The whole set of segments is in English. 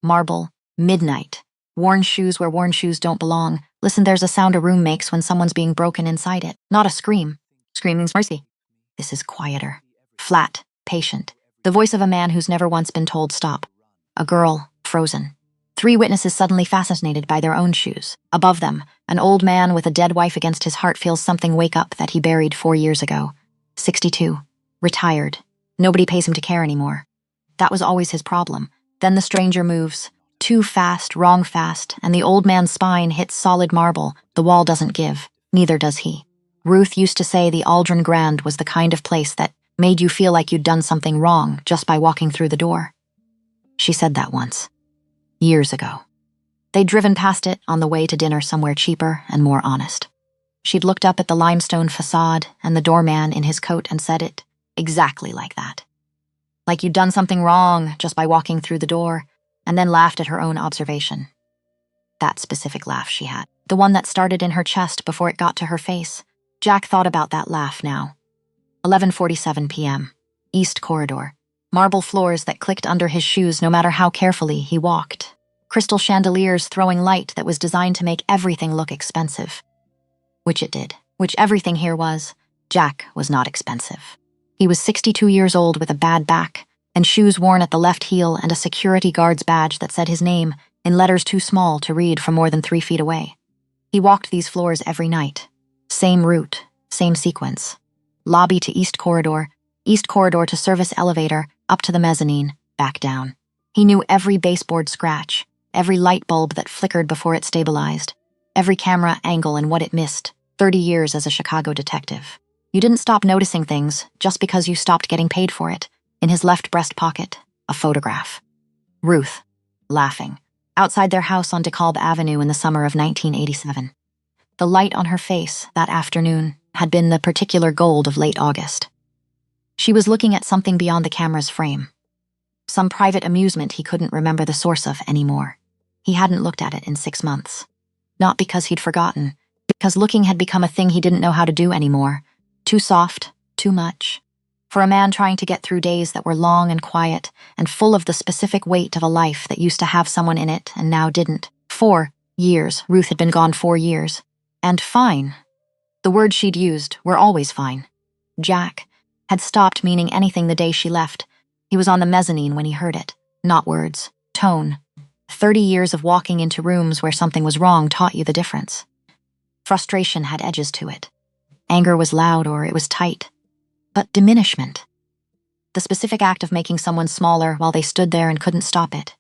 marble, midnight. Worn shoes where worn shoes don't belong. Listen, there's a sound a room makes when someone's being broken inside it. Not a scream. Screaming's mercy. This is quieter. Flat, patient. The voice of a man who's never once been told stop. A girl, frozen. 3 witnesses suddenly fascinated by their own shoes. Above them, an old man with a dead wife against his heart feels something wake up that he buried 4 years ago. 62. Retired. Nobody pays him to care anymore. That was always his problem. Then the stranger moves. Too fast, wrong fast, and the old man's spine hits solid marble. The wall doesn't give. Neither does he. Ruth used to say the Aldrin Grand was the kind of place that made you feel like you'd done something wrong just by walking through the door. She said that once. Years ago. They'd driven past it on the way to dinner somewhere cheaper and more honest. She'd looked up at the limestone facade and the doorman in his coat and said it exactly like that. Like you'd done something wrong just by walking through the door, and then laughed at her own observation. That specific laugh she had, the one that started in her chest before it got to her face. Jack thought about that laugh now. 11:47 p.m. East Corridor. Marble floors that clicked under his shoes no matter how carefully he walked. Crystal chandeliers throwing light that was designed to make everything look expensive. Which it did. Which everything here was. Jack was not expensive. He was 62 years old with a bad back, and shoes worn at the left heel and a security guard's badge that said his name in letters too small to read from more than 3 feet away. He walked these floors every night. Same route, same sequence. Lobby to East Corridor to service elevator, up to the mezzanine, back down. He knew every baseboard scratch, every light bulb that flickered before it stabilized, every camera angle and what it missed. 30 years as a Chicago detective. You didn't stop noticing things just because you stopped getting paid for it. In his left breast pocket, a photograph. Ruth, laughing, outside their house on DeKalb Avenue in the summer of 1987. The light on her face that afternoon had been the particular gold of late August. She was looking at something beyond the camera's frame. Some private amusement he couldn't remember the source of anymore. He hadn't looked at it in 6 months. Not because he'd forgotten, because looking had become a thing he didn't know how to do anymore. Too soft, too much. For a man trying to get through days that were long and quiet and full of the specific weight of a life that used to have someone in it and now didn't. 4 years. Ruth had been gone 4 years. And fine. The words she'd used were always fine. Jack had stopped meaning anything the day she left. He was on the mezzanine when he heard it. Not words. Tone. 30 years of walking into rooms where something was wrong taught you the difference. Frustration had edges to it. Anger was loud or it was tight. But diminishment. The specific act of making someone smaller while they stood there and couldn't stop it.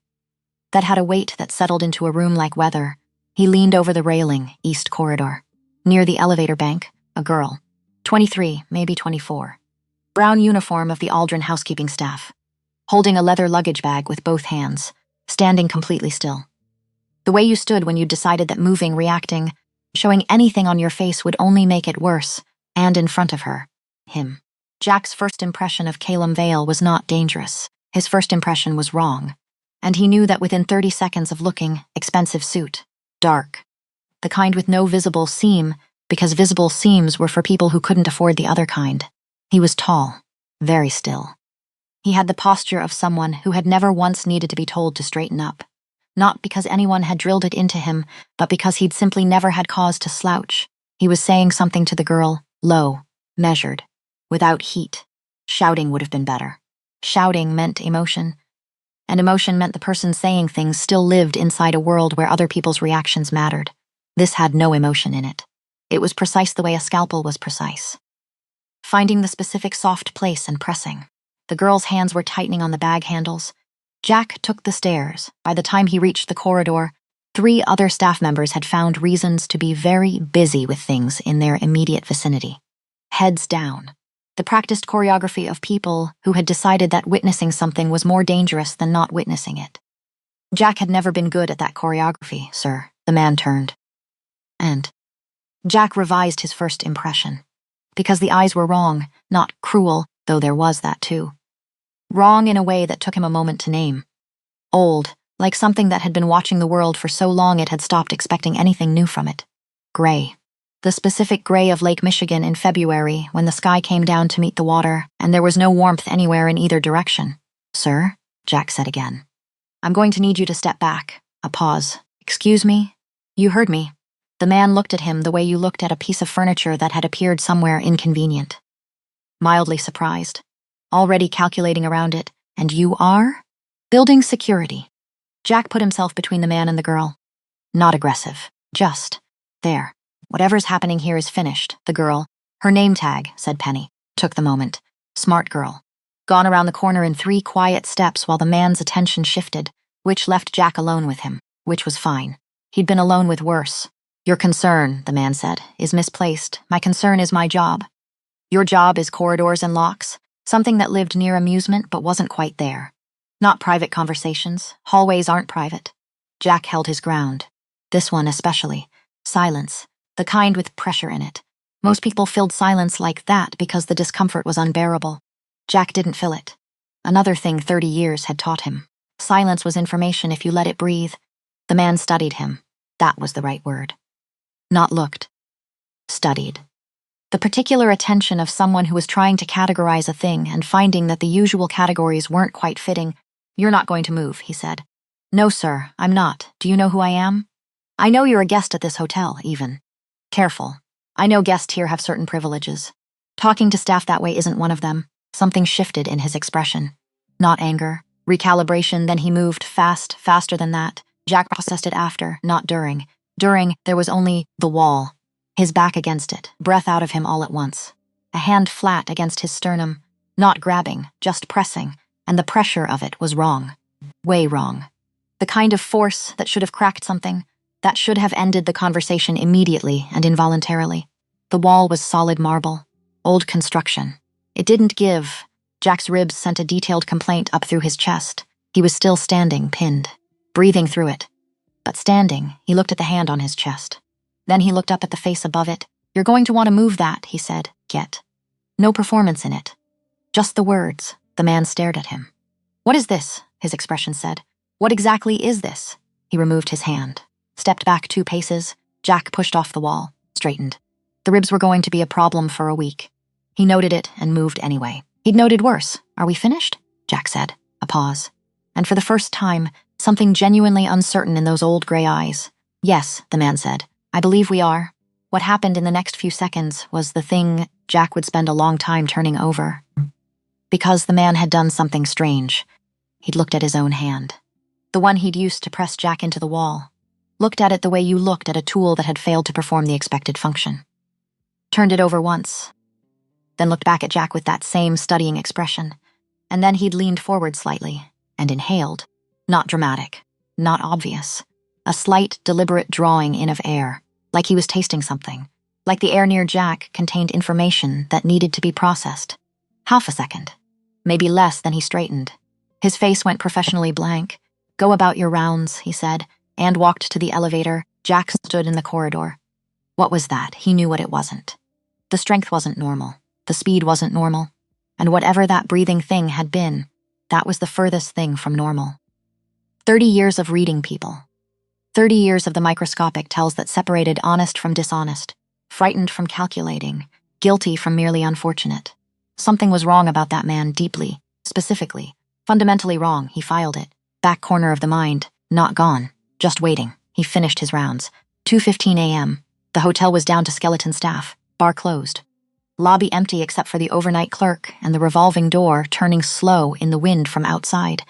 That had a weight that settled into a room like weather. He leaned over the railing, East Corridor. Near the elevator bank, a girl. 23, maybe 24. Brown uniform of the Aldrin housekeeping staff. Holding a leather luggage bag with both hands. Standing completely still. The way you stood when you decided that moving, reacting, showing anything on your face would only make it worse, and in front of her, him. Jack's first impression of Calum Vale was not dangerous. His first impression was wrong. And he knew that within 30 seconds of looking, expensive suit, dark. The kind with no visible seam, because visible seams were for people who couldn't afford the other kind. He was tall, very still. He had the posture of someone who had never once needed to be told to straighten up. Not because anyone had drilled it into him, but because he'd simply never had cause to slouch. He was saying something to the girl, low, measured, without heat. Shouting would have been better. Shouting meant emotion. And emotion meant the person saying things still lived inside a world where other people's reactions mattered. This had no emotion in it. It was precise the way a scalpel was precise. Finding the specific soft place and pressing. The girl's hands were tightening on the bag handles. Jack took the stairs. By the time he reached the corridor, 3 other staff members had found reasons to be very busy with things in their immediate vicinity. Heads down. The practiced choreography of people who had decided that witnessing something was more dangerous than not witnessing it. Jack had never been good at that choreography, sir. The man turned. And Jack revised his first impression. Because the eyes were wrong, not cruel, though there was that too. Wrong in a way that took him a moment to name. Old, like something that had been watching the world for so long it had stopped expecting anything new from it. Gray. The specific gray of Lake Michigan in February when the sky came down to meet the water and there was no warmth anywhere in either direction. Sir, Jack said again. I'm going to need you to step back. A pause. Excuse me? You heard me. The man looked at him the way you looked at a piece of furniture that had appeared somewhere inconvenient. Mildly surprised. Already calculating around it. And you are? Building security. Jack put himself between the man and the girl. Not aggressive. Just. There. Whatever's happening here is finished. The girl. Her name tag, said Penny. Took the moment. Smart girl. Gone around the corner in 3 quiet steps while the man's attention shifted, which left Jack alone with him, which was fine. He'd been alone with worse. Your concern, the man said, is misplaced. My concern is my job. Your job is corridors and locks, something that lived near amusement but wasn't quite there. Not private conversations. Hallways aren't private. Jack held his ground. This one especially. Silence. The kind with pressure in it. Most people filled silence like that because the discomfort was unbearable. Jack didn't fill it. Another thing 30 years had taught him. Silence was information if you let it breathe. The man studied him. That was the right word. Not looked. Studied. The particular attention of someone who was trying to categorize a thing and finding that the usual categories weren't quite fitting. You're not going to move, he said. No, sir, I'm not. Do you know who I am? I know you're a guest at this hotel, even. Careful. I know guests here have certain privileges. Talking to staff that way isn't one of them. Something shifted in his expression. Not anger. Recalibration, then he moved faster than that. Jack processed it after, not during. During, there was only the wall. His back against it, breath out of him all at once. A hand flat against his sternum. Not grabbing, just pressing. And the pressure of it was wrong. Way wrong. The kind of force that should have cracked something, that should have ended the conversation immediately and involuntarily. The wall was solid marble. Old construction. It didn't give. Jack's ribs sent a detailed complaint up through his chest. He was still standing, pinned, breathing through it. But standing, he looked at the hand on his chest. Then he looked up at the face above it. You're going to want to move that, he said. Get. No performance in it. Just the words. The man stared at him. What is this? His expression said. What exactly is this? He removed his hand. Stepped back 2 paces. Jack pushed off the wall. Straightened. The ribs were going to be a problem for a week. He noted it and moved anyway. He'd noted worse. Are we finished? Jack said. A pause. And for the first time, something genuinely uncertain in those old gray eyes. Yes, the man said. I believe we are. What happened in the next few seconds was the thing Jack would spend a long time turning over. Because the man had done something strange. He'd looked at his own hand. The one he'd used to press Jack into the wall. Looked at it the way you looked at a tool that had failed to perform the expected function. Turned it over once. Then looked back at Jack with that same studying expression. And then he'd leaned forward slightly and inhaled. Not dramatic. Not obvious. A slight, deliberate drawing in of air, like he was tasting something. Like the air near Jack contained information that needed to be processed. Half a second. Maybe less. Then he straightened. His face went professionally blank. Go about your rounds, he said, and walked to the elevator. Jack stood in the corridor. What was that? He knew what it wasn't. The strength wasn't normal. The speed wasn't normal. And whatever that breathing thing had been, that was the furthest thing from normal. 30 years of reading people. 30 years of the microscopic tells that separated honest from dishonest, frightened from calculating, guilty from merely unfortunate. Something was wrong about that man deeply, specifically, fundamentally wrong. He filed it. Back corner of the mind, not gone, just waiting. He finished his rounds. 2:15 a.m. The hotel was down to skeleton staff. Bar closed. Lobby empty except for the overnight clerk and the revolving door turning slow in the wind from outside.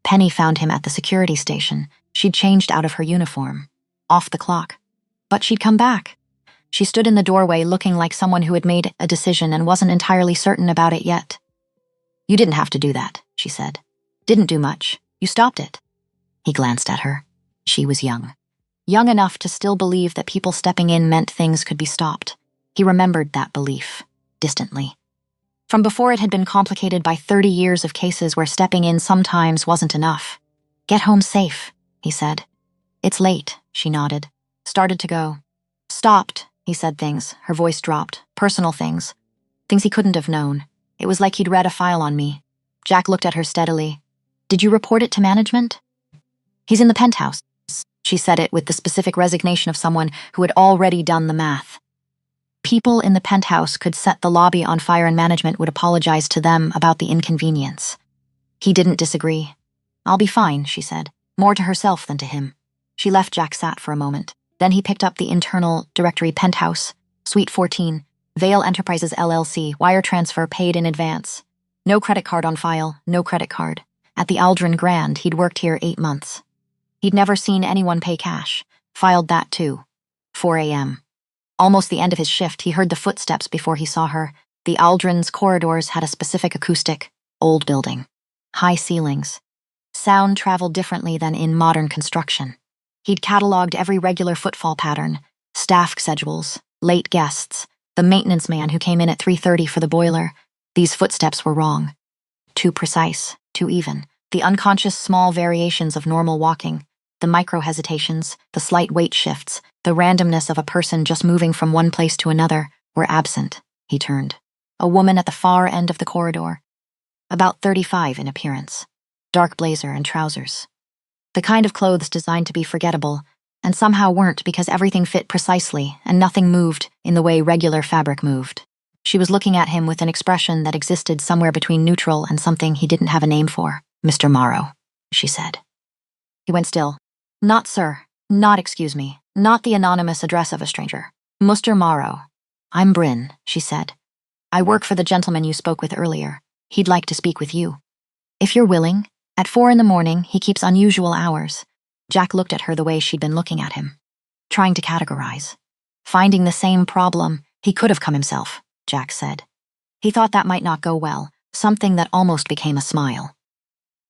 Penny found him at the security station. She'd changed out of her uniform. Off the clock. But she'd come back. She stood in the doorway looking like someone who had made a decision and wasn't entirely certain about it yet. You didn't have to do that, she said. Didn't do much. You stopped it. He glanced at her. She was young. Young enough to still believe that people stepping in meant things could be stopped. He remembered that belief, distantly. From before it had been complicated by 30 years of cases where stepping in sometimes wasn't enough. Get home safe, he said. It's late, she nodded. Started to go. Stopped, he said things. Her voice dropped. Personal things. Things he couldn't have known. It was like he'd read a file on me. Jack looked at her steadily. Did you report it to management? He's in the penthouse. She said it with the specific resignation of someone who had already done the math. People in the penthouse could set the lobby on fire and management would apologize to them about the inconvenience. He didn't disagree. I'll be fine, she said, more to herself than to him. She left. Jack sat for a moment. Then he picked up the internal directory. Penthouse, Suite 14, Vale Enterprises LLC, wire transfer paid in advance. No credit card on file, no credit card. At the Aldrin Grand, he'd worked here 8 months. He'd never seen anyone pay cash. Filed that too. 4 a.m. Almost the end of his shift, he heard the footsteps before he saw her. The Aldrin's corridors had a specific acoustic, old building. High ceilings. Sound traveled differently than in modern construction. He'd catalogued every regular footfall pattern, staff schedules, late guests, the maintenance man who came in at 3:30 for the boiler. These footsteps were wrong. Too precise, too even. The unconscious small variations of normal walking, the micro-hesitations, the slight weight shifts, the randomness of a person just moving from one place to another were absent. He turned. A woman at the far end of the corridor. About 35 in appearance. Dark blazer and trousers. The kind of clothes designed to be forgettable, and somehow weren't because everything fit precisely and nothing moved in the way regular fabric moved. She was looking at him with an expression that existed somewhere between neutral and something he didn't have a name for. Mr. Morrow, she said. He went still. Not sir, not excuse me, not the anonymous address of a stranger. Mr. Morrow. I'm Bryn, she said. I work for the gentleman you spoke with earlier. He'd like to speak with you. If you're willing. At 4 in the morning, he keeps unusual hours. Jack looked at her the way she'd been looking at him. Trying to categorize. Finding the same problem, he could have come himself, Jack said. He thought that might not go well, something that almost became a smile.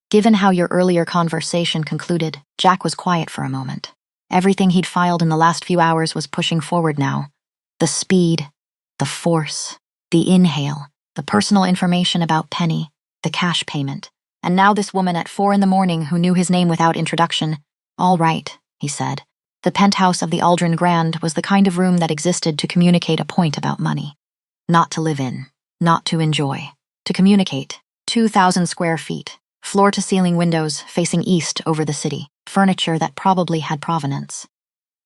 Given how your earlier conversation concluded, Jack was quiet for a moment. Everything he'd filed in the last few hours was pushing forward now. The speed, the force, the inhale, the personal information about Penny, the cash payment. And now this woman at 4 in the morning who knew his name without introduction. All right, he said. The penthouse of the Aldrin Grand was the kind of room that existed to communicate a point about money. Not to live in, not to enjoy. To communicate. 2,000 square feet, floor-to-ceiling windows facing east over the city, furniture that probably had provenance.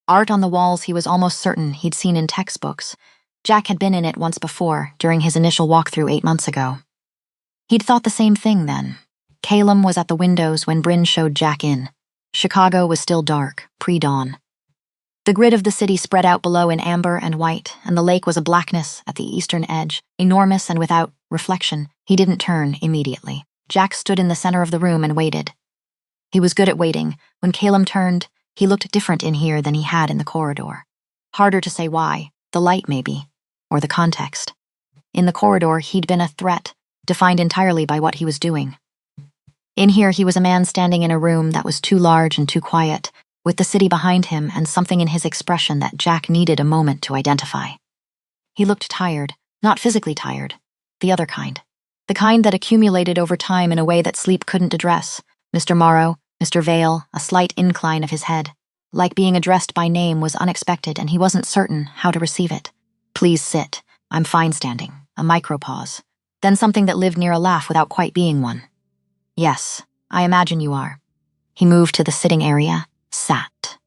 Art on the walls he was almost certain he'd seen in textbooks. Jack had been in it once before, during his initial walkthrough 8 months ago. He'd thought the same thing then. Calum was at the windows when Bryn showed Jack in. Chicago was still dark, pre-dawn. The grid of the city spread out below in amber and white, and the lake was a blackness at the eastern edge, enormous and without reflection. He didn't turn immediately. Jack stood in the center of the room and waited. He was good at waiting. When Calum turned, he looked different in here than he had in the corridor. Harder to say why. The light, maybe. Or the context. In the corridor, he'd been a threat, defined entirely by what he was doing. In here, he was a man standing in a room that was too large and too quiet, with the city behind him and something in his expression that Jack needed a moment to identify. He looked tired, not physically tired, the other kind. The kind that accumulated over time in a way that sleep couldn't address. Mr. Morrow, Mr. Vale, a slight incline of his head. Like being addressed by name was unexpected and he wasn't certain how to receive it. Please sit. I'm fine standing. A micro-pause. Then something that lived near a laugh without quite being one. Yes, I imagine you are. He moved to the sitting area, sat.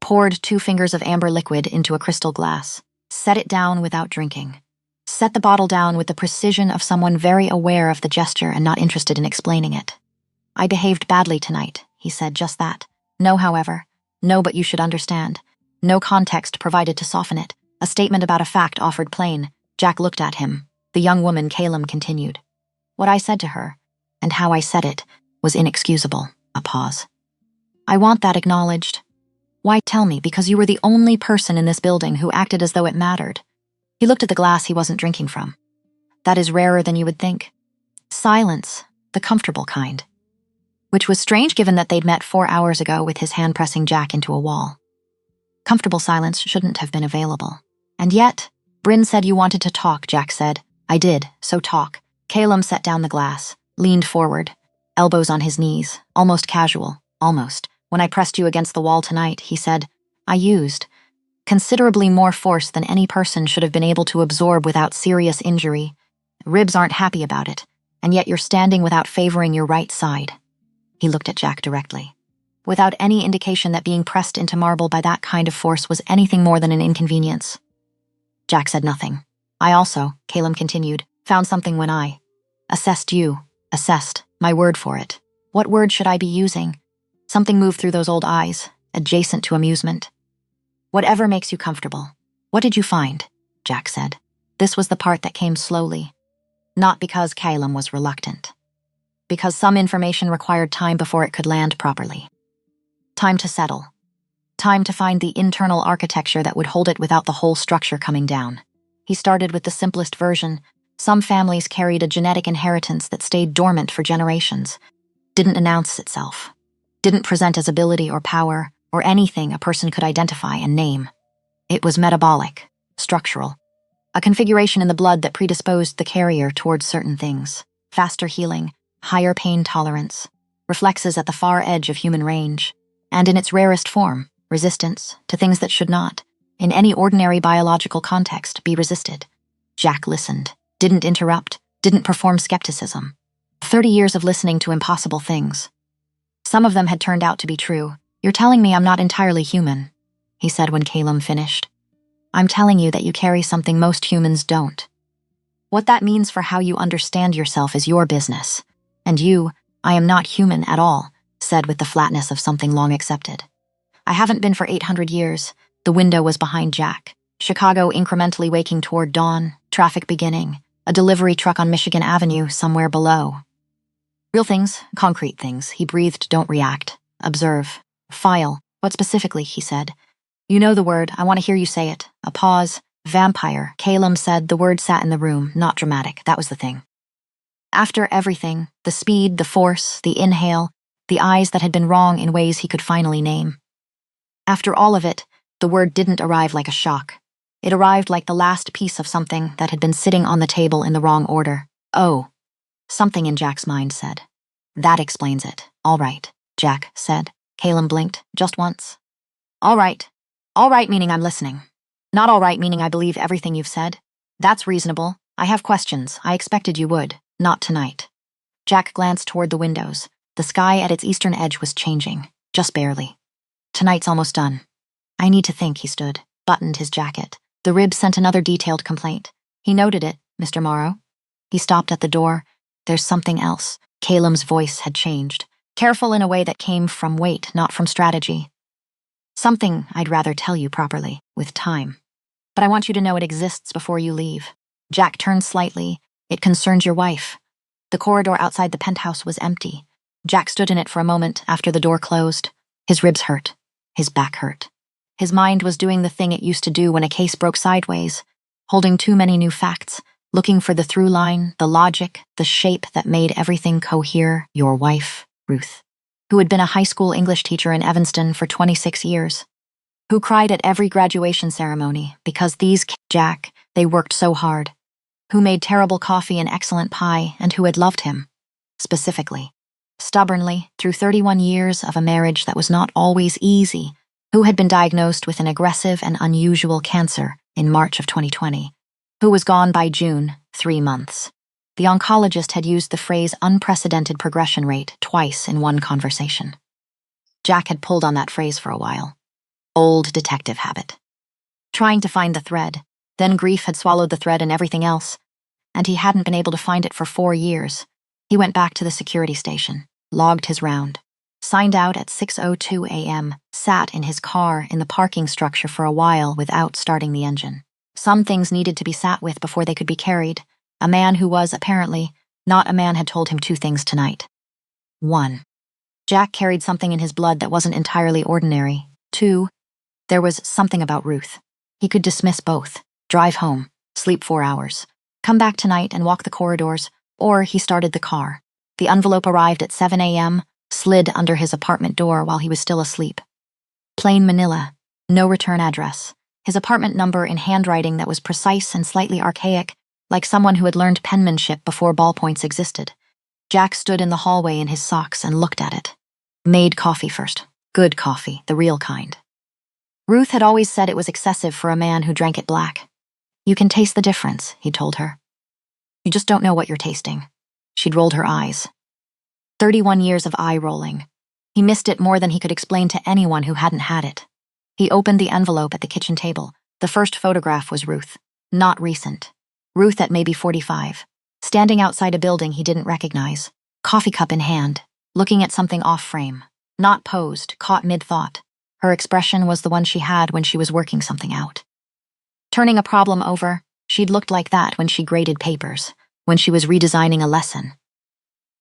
Poured 2 fingers of amber liquid into a crystal glass. Set it down without drinking. Set the bottle down with the precision of someone very aware of the gesture and not interested in explaining it. I behaved badly tonight, he said just that. No, however. No, but you should understand. No context provided to soften it. A statement about a fact offered plain. Jack looked at him. The young woman, Calum, continued. What I said to her, and how I said it, was inexcusable. A pause. I want that acknowledged. Why tell me? Because you were the only person in this building who acted as though it mattered. He looked at the glass he wasn't drinking from. That is rarer than you would think. Silence, the comfortable kind. Which was strange given that they'd met 4 hours ago with his hand pressing Jack into a wall. Comfortable silence shouldn't have been available. And yet, Bryn said you wanted to talk, Jack said. I did, so talk. Calum set down the glass. Leaned forward, elbows on his knees, almost casual, almost. When I pressed you against the wall tonight, he said, I used considerably more force than any person should have been able to absorb without serious injury. Ribs aren't happy about it, and yet you're standing without favoring your right side. He looked at Jack directly. Without any indication that being pressed into marble by that kind of force was anything more than an inconvenience. Jack said nothing. I also, Calum continued, found something when I assessed you. Assessed, my word for it. What word should I be using? Something moved through those old eyes, adjacent to amusement. Whatever makes you comfortable. What did you find? Jack said. This was the part that came slowly. Not because Calum was reluctant. Because some information required time before it could land properly. Time to settle. Time to find the internal architecture that would hold it without the whole structure coming down. He started with the simplest version. Some families carried a genetic inheritance that stayed dormant for generations, didn't announce itself, didn't present as ability or power or anything a person could identify and name. It was metabolic, structural, a configuration in the blood that predisposed the carrier towards certain things: faster healing, higher pain tolerance, reflexes at the far edge of human range, and in its rarest form, resistance to things that should not, in any ordinary biological context, be resisted. Jack listened, didn't interrupt, didn't perform skepticism. 30 years of listening to impossible things. Some of them had turned out to be true. You're telling me I'm not entirely human, he said when Calum finished. I'm telling you that you carry something most humans don't. What that means for how you understand yourself is your business. And you, I am not human at all, said with the flatness of something long accepted. I haven't been for 800 years. The window was behind Jack. Chicago incrementally waking toward dawn, traffic beginning, a delivery truck on Michigan Avenue somewhere below. Real things, concrete things. He breathed, don't react. Observe. File. What specifically, he said. You know the word, I want to hear you say it. A pause. Vampire. Calum said the word sat in the room, not dramatic, that was the thing. After everything, the speed, the force, the inhale, the eyes that had been wrong in ways he could finally name. After all of it, the word didn't arrive like a shock. It arrived like the last piece of something that had been sitting on the table in the wrong order. Oh. Something in Jack's mind said. That explains it. All right, Jack said. Calum blinked, just once. All right. All right meaning I'm listening. Not all right meaning I believe everything you've said. That's reasonable. I have questions. I expected you would. Not tonight. Jack glanced toward the windows. The sky at its eastern edge was changing, just barely. Tonight's almost done. I need to think, he stood, buttoned his jacket. The rib sent another detailed complaint. He noted it, Mr. Morrow. He stopped at the door. There's something else. Calum's voice had changed. Careful in a way that came from weight, not from strategy. Something I'd rather tell you properly, with time. But I want you to know it exists before you leave. Jack turned slightly. It concerns your wife. The corridor outside the penthouse was empty. Jack stood in it for a moment after the door closed. His ribs hurt. His back hurt. His mind was doing the thing it used to do when a case broke sideways, holding too many new facts, looking for the through line, the logic, the shape that made everything cohere. Your wife, Ruth, who had been a high school English teacher in Evanston for 26 years, who cried at every graduation ceremony because Jack, they worked so hard, who made terrible coffee and excellent pie, and who had loved him, specifically, stubbornly, through 31 years of a marriage that was not always easy, who had been diagnosed with an aggressive and unusual cancer in March of 2020, who was gone by June, 3 months. The oncologist had used the phrase unprecedented progression rate twice in one conversation. Jack had pulled on that phrase for a while. Old detective habit. Trying to find the thread, then grief had swallowed the thread and everything else, and he hadn't been able to find it for 4 years. He went back to the security station, logged his round, signed out at 6:02 a.m., sat in his car in the parking structure for a while without starting the engine. Some things needed to be sat with before they could be carried. A man who was, apparently, not a man had told him 2 things tonight. 1. Jack carried something in his blood that wasn't entirely ordinary. 2. There was something about Ruth. He could dismiss both, drive home, sleep 4 hours, come back tonight and walk the corridors, or he started the car. The envelope arrived at 7 a.m., slid under his apartment door while he was still asleep. Plain Manila, no return address. His apartment number in handwriting that was precise and slightly archaic, like someone who had learned penmanship before ballpoints existed. Jack stood in the hallway in his socks and looked at it. Made coffee first. Good coffee, the real kind. Ruth had always said it was excessive for a man who drank it black. You can taste the difference, he told her. You just don't know what you're tasting. She'd rolled her eyes. 31 years of eye-rolling. He missed it more than he could explain to anyone who hadn't had it. He opened the envelope at the kitchen table. The first photograph was Ruth. Not recent. Ruth at maybe 45. Standing outside a building he didn't recognize. Coffee cup in hand. looking at something off-frame, not posed, caught mid-thought. Her expression was the one she had when she was working something out. Turning a problem over, she'd looked like that when she graded papers, when she was redesigning a lesson.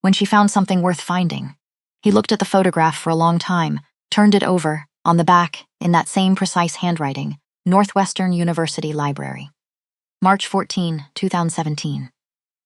When she found something worth finding, he looked at the photograph for a long time, turned it over, on the back, in that same precise handwriting, Northwestern University Library. March 14, 2017.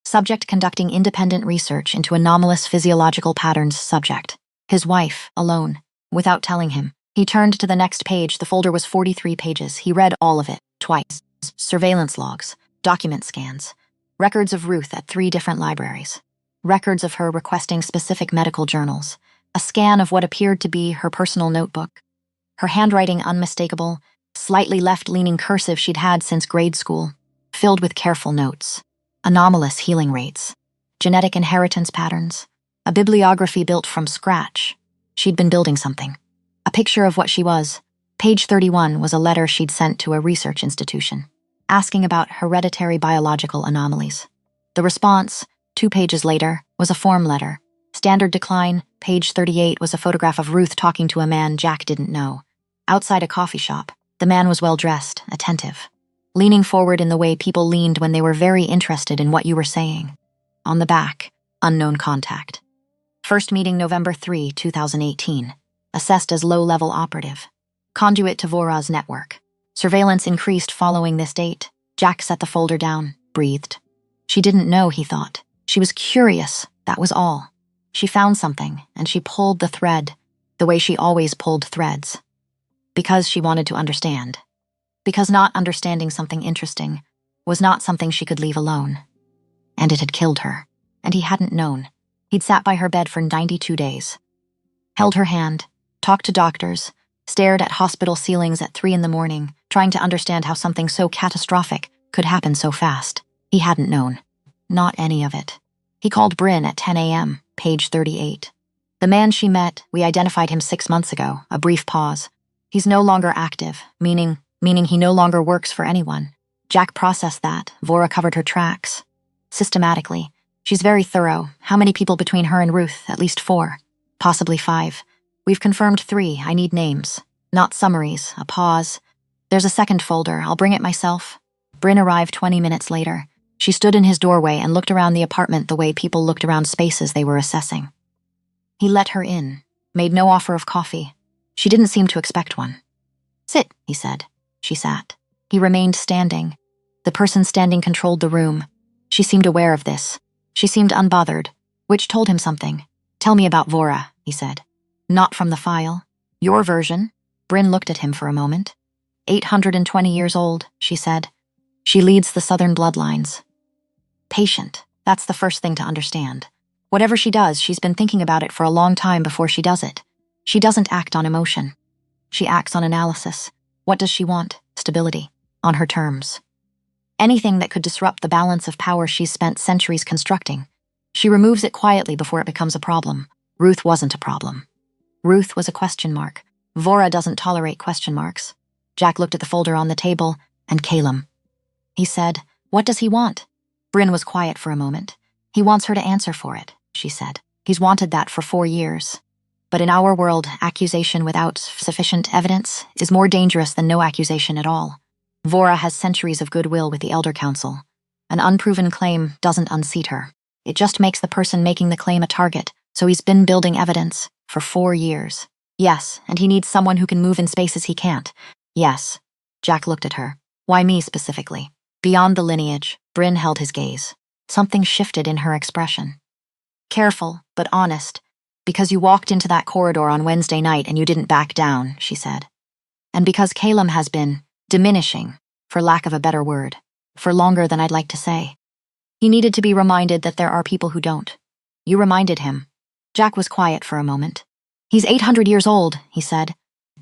Subject conducting independent research into anomalous physiological patterns. Subject. His wife, alone. Without telling him. He turned to the next page. The folder was 43 pages. He read all of it, twice. Surveillance logs, document scans, records of Ruth at 3 different libraries, records of her requesting specific medical journals, a scan of what appeared to be her personal notebook, her handwriting unmistakable, slightly left-leaning cursive she'd had since grade school, filled with careful notes, anomalous healing rates, genetic inheritance patterns, a bibliography built from scratch. She'd been building something. A picture of what she was. Page 31 was a letter she'd sent to a research institution, asking about hereditary biological anomalies. The response, 2 pages later, was a form letter. Standard decline, page 38 was a photograph of Ruth talking to a man Jack didn't know. Outside a coffee shop, the man was well-dressed, attentive, leaning forward in the way people leaned when they were very interested in what you were saying. On the back, unknown contact. First meeting November 3, 2018. Assessed as low-level operative. Conduit to Vora's network. Surveillance increased following this date. Jack set the folder down, breathed. She didn't know, he thought. She was curious, that was all. She found something, and she pulled the thread, the way she always pulled threads. Because she wanted to understand. Because not understanding something interesting was not something she could leave alone. And it had killed her, and he hadn't known. He'd sat by her bed for 92 days. Held her hand, talked to doctors, stared at hospital ceilings at 3 in the morning, trying to understand how something so catastrophic could happen so fast. He hadn't known. Not any of it. He called Bryn at 10 a.m., page 38. The man she met, we identified him 6 months ago, a brief pause. He's no longer active, meaning he no longer works for anyone. Jack processed that. Vora covered her tracks. Systematically. She's very thorough. How many people between her and Ruth? At least 4. Possibly 5. We've confirmed 3. I need names. Not summaries. A pause. There's a second folder. I'll bring it myself. Bryn arrived 20 minutes later. She stood in his doorway and looked around the apartment the way people looked around spaces they were assessing. He let her in, made no offer of coffee. She didn't seem to expect one. Sit, he said. She sat. He remained standing. The person standing controlled the room. She seemed aware of this. She seemed unbothered, which told him something. Tell me about Vora, he said. Not from the file. Your version? Bryn looked at him for a moment. 820 years old, she said. She leads the southern bloodlines. Patient. That's the first thing to understand. Whatever she does, she's been thinking about it for a long time before she does it. She doesn't act on emotion. She acts on analysis. What does she want? Stability. On her terms. Anything that could disrupt the balance of power she's spent centuries constructing. She removes it quietly before it becomes a problem. Ruth wasn't a problem. Ruth was a question mark. Vora doesn't tolerate question marks. Jack looked at the folder on the table, and Calum. He said, what does he want? Bryn was quiet for a moment. He wants her to answer for it, she said. He's wanted that for 4 years. But in our world, accusation without sufficient evidence is more dangerous than no accusation at all. Vora has centuries of goodwill with the Elder Council. An unproven claim doesn't unseat her. It just makes the person making the claim a target, so he's been building evidence for 4 years. Yes, and he needs someone who can move in spaces he can't. Yes. Jack looked at her. Why me specifically? Beyond the lineage, Bryn held his gaze. Something shifted in her expression. Careful, but honest. Because you walked into that corridor on Wednesday night and you didn't back down, she said. And because Calum has been diminishing, for lack of a better word, for longer than I'd like to say. He needed to be reminded that there are people who don't. You reminded him. Jack was quiet for a moment. He's 800 years old, he said.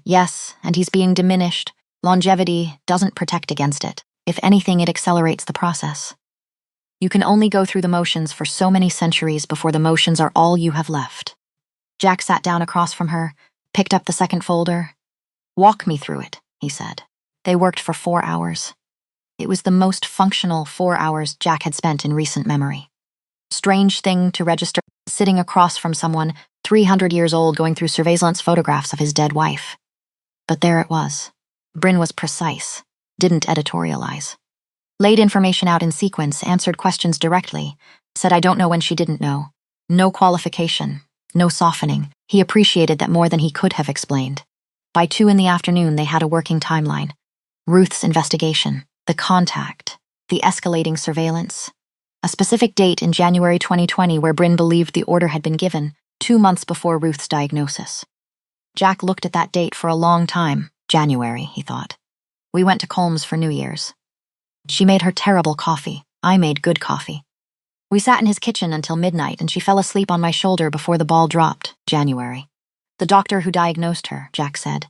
Yes, and he's being diminished. Longevity doesn't protect against it. If anything, it accelerates the process. You can only go through the motions for so many centuries before the motions are all you have left. Jack sat down across from her, picked up the second folder. Walk me through it, he said. They worked for 4 hours. It was the most functional 4 hours Jack had spent in recent memory. Strange thing to register sitting across from someone 300 years old going through surveillance photographs of his dead wife. But there it was. Bryn was precise, didn't editorialize. Laid information out in sequence, answered questions directly, said I don't know when she didn't know. No qualification, no softening. He appreciated that more than he could have explained. By 2 in the afternoon, they had a working timeline. Ruth's investigation, the contact, the escalating surveillance. A specific date in January 2020 where Bryn believed the order had been given, 2 months before Ruth's diagnosis. Jack looked at that date for a long time. January, he thought. We went to Colm's for New Year's. She made her terrible coffee. I made good coffee. We sat in his kitchen until midnight and she fell asleep on my shoulder before the ball dropped, January. The doctor who diagnosed her, Jack said.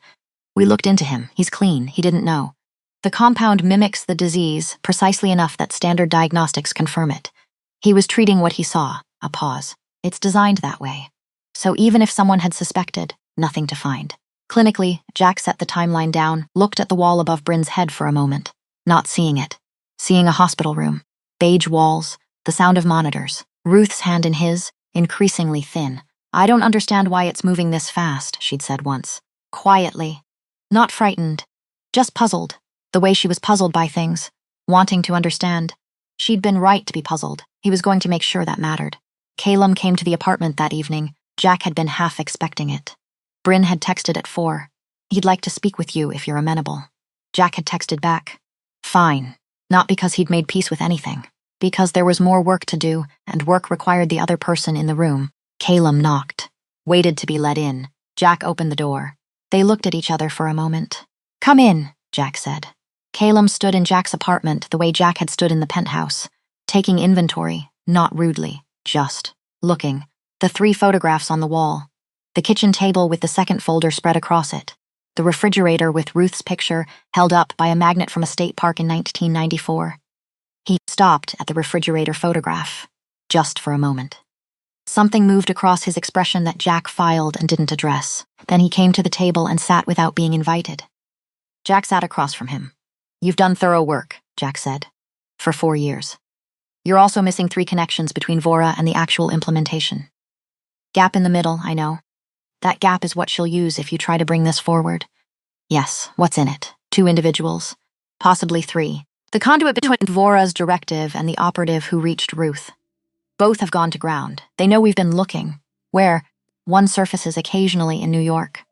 We looked into him. He's clean. He didn't know. The compound mimics the disease precisely enough that standard diagnostics confirm it. He was treating what he saw, a pause. It's designed that way. So even if someone had suspected, nothing to find. Clinically, Jack set the timeline down, looked at the wall above Bryn's head for a moment, not seeing it. Seeing a hospital room, beige walls, the sound of monitors, Ruth's hand in his, increasingly thin. I don't understand why it's moving this fast, she'd said once. Quietly. Not frightened. Just puzzled. The way she was puzzled by things. Wanting to understand. She'd been right to be puzzled. He was going to make sure that mattered. Calum came to the apartment that evening. Jack had been half expecting it. Bryn had texted at 4. He'd like to speak with you if you're amenable. Jack had texted back. Fine. Not because he'd made peace with anything. Because there was more work to do, and work required the other person in the room. Calum knocked. Waited to be let in. Jack opened the door. They looked at each other for a moment. Come in, Jack said. Calum stood in Jack's apartment the way Jack had stood in the penthouse, taking inventory, not rudely, just looking. The 3 photographs on the wall. The kitchen table with the second folder spread across it. The refrigerator with Ruth's picture held up by a magnet from a state park in 1994. He stopped at the refrigerator photograph, just for a moment. Something moved across his expression that Jack filed and didn't address. Then he came to the table and sat without being invited. Jack sat across from him. You've done thorough work, Jack said. For 4 years. You're also missing 3 connections between Vora and the actual implementation. Gap in the middle, I know. That gap is what she'll use if you try to bring this forward. Yes, what's in it? 2 individuals. Possibly 3. The conduit between Vora's directive and the operative who reached Ruth. Both have gone to ground. They know we've been looking. Where? One surfaces occasionally in New York.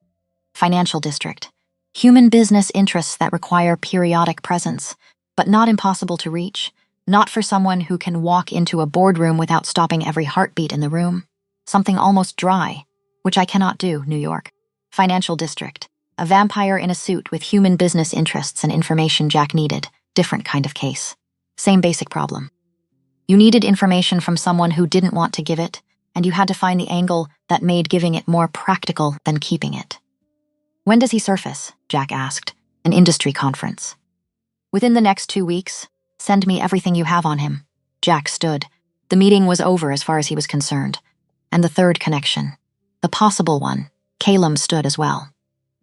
Financial district. Human business interests that require periodic presence, but not impossible to reach. Not for someone who can walk into a boardroom without stopping every heartbeat in the room. Something almost dry, which I cannot do, New York. Financial district. A vampire in a suit with human business interests and information Jack needed. Different kind of case. Same basic problem. You needed information from someone who didn't want to give it, and you had to find the angle that made giving it more practical than keeping it. When does he surface? Jack asked. An industry conference. Within the next 2 weeks, send me everything you have on him. Jack stood. The meeting was over as far as he was concerned. And the 3rd connection. The possible one. Calum stood as well.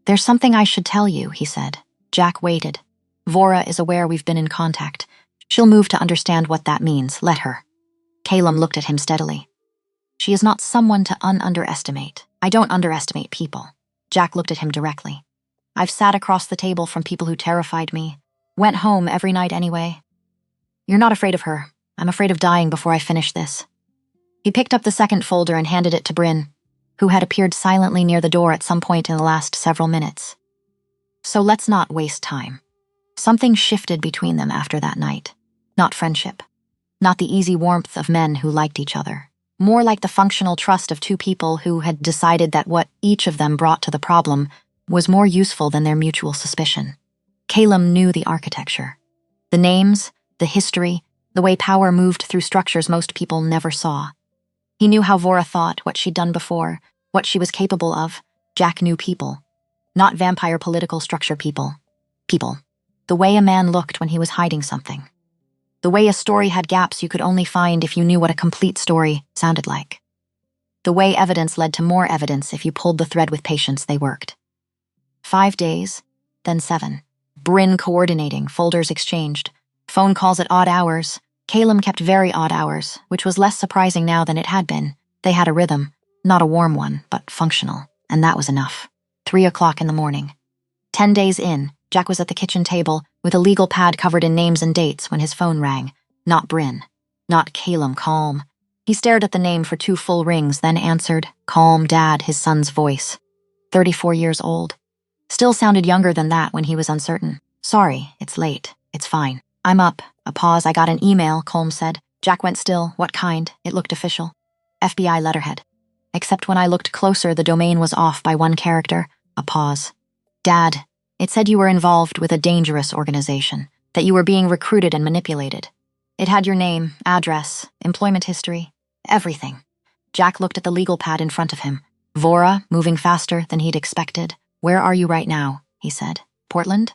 There's something I should tell you, he said. Jack waited. Vora is aware we've been in contact. She'll move to understand what that means. Let her. Calum looked at him steadily. She is not someone to underestimate. I don't underestimate people. Jack looked at him directly. I've sat across the table from people who terrified me. Went home every night anyway. You're not afraid of her. I'm afraid of dying before I finish this. He picked up the 2nd folder and handed it to Bryn, who had appeared silently near the door at some point in the last several minutes. So let's not waste time. Something shifted between them after that night. Not friendship. Not the easy warmth of men who liked each other. More like the functional trust of 2 people who had decided that what each of them brought to the problem was more useful than their mutual suspicion. Calum knew the architecture. The names, the history, the way power moved through structures most people never saw. He knew how Vora thought, what she'd done before, what she was capable of. Jack knew people. Not vampire political structure people. People. The way a man looked when he was hiding something. The way a story had gaps you could only find if you knew what a complete story sounded like. The way evidence led to more evidence if you pulled the thread with patience they worked. 5 days, then 7. Bryn coordinating, folders exchanged. Phone calls at odd hours. Calum kept very odd hours, which was less surprising now than it had been. They had a rhythm, not a warm one, but functional, and that was enough. 3 o'clock in the morning. 10 days in, Jack was at the kitchen table with a legal pad covered in names and dates when his phone rang. Not Bryn. Not Calum, calm. He stared at the name for 2 full rings, then answered, calm Dad, his son's voice. 34 years old. Still sounded younger than that when he was uncertain. Sorry, it's late. It's fine. I'm up. A pause. I got an email, Colm said. Jack went still. What kind? It looked official. FBI letterhead. Except when I looked closer, the domain was off by 1 character. A pause. Dad, it said you were involved with a dangerous organization, that you were being recruited and manipulated. It had your name, address, employment history, everything. Jack looked at the legal pad in front of him. Vora, moving faster than he'd expected. Where are you right now? He said. Portland?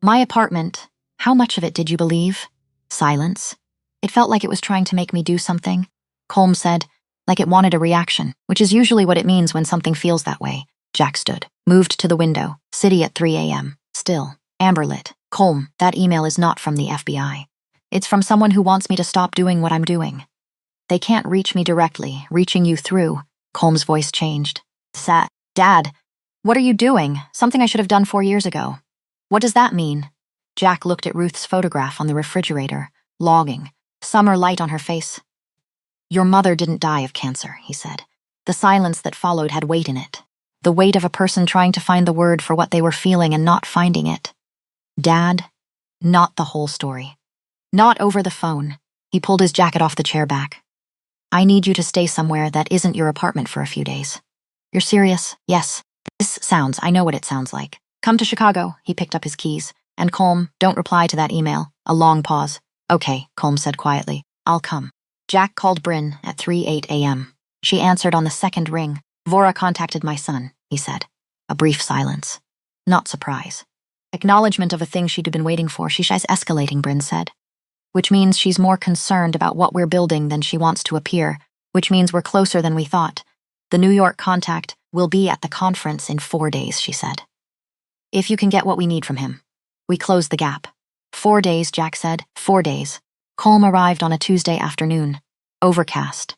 My apartment. How much of it did you believe? Silence. It felt like it was trying to make me do something. Colm said, like it wanted a reaction, which is usually what it means when something feels that way. Jack stood, moved to the window. City at 3 a.m. Still. Amber lit. Colm, that email is not from the FBI. It's from someone who wants me to stop doing what I'm doing. They can't reach me directly, reaching you through. Colm's voice changed. Dad, what are you doing? Something I should have done 4 years ago. What does that mean? Jack looked at Ruth's photograph on the refrigerator, logging, summer light on her face. Your mother didn't die of cancer, he said. The silence that followed had weight in it. The weight of a person trying to find the word for what they were feeling and not finding it. Dad, not the whole story. Not over the phone. He pulled his jacket off the chair back. I need you to stay somewhere that isn't your apartment for a few days. You're serious? Yes. I know what it sounds like. Come to Chicago. He picked up his keys. And Colm, don't reply to that email. A long pause. Okay, Colm said quietly. I'll come. Jack called Bryn at 3:08 a.m. She answered on the 2nd ring. Vora contacted my son, he said. A brief silence. Not surprise. Acknowledgement of a thing she'd been waiting for. She's escalating, Bryn said. Which means she's more concerned about what we're building than she wants to appear, which means we're closer than we thought. The New York contact will be at the conference in 4 days, she said. If you can get what we need from him. We close the gap. 4 days, Jack said. 4 days. Colm arrived on a Tuesday afternoon. Overcast.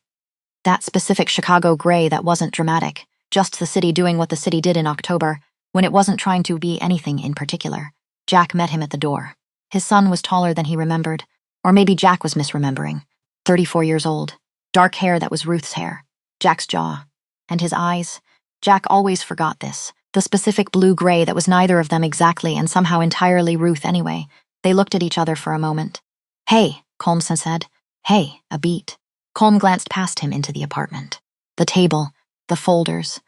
That specific Chicago gray that wasn't dramatic, just the city doing what the city did in October, when it wasn't trying to be anything in particular. Jack met him at the door. His son was taller than he remembered. Or maybe Jack was misremembering. 34 years old. Dark hair that was Ruth's hair. Jack's jaw. And his eyes. Jack always forgot this. The specific blue-gray that was neither of them exactly and somehow entirely Ruth anyway. They looked at each other for a moment. Hey, Colm said. Hey, a beat. Colm glanced past him into the apartment. The table, the folders,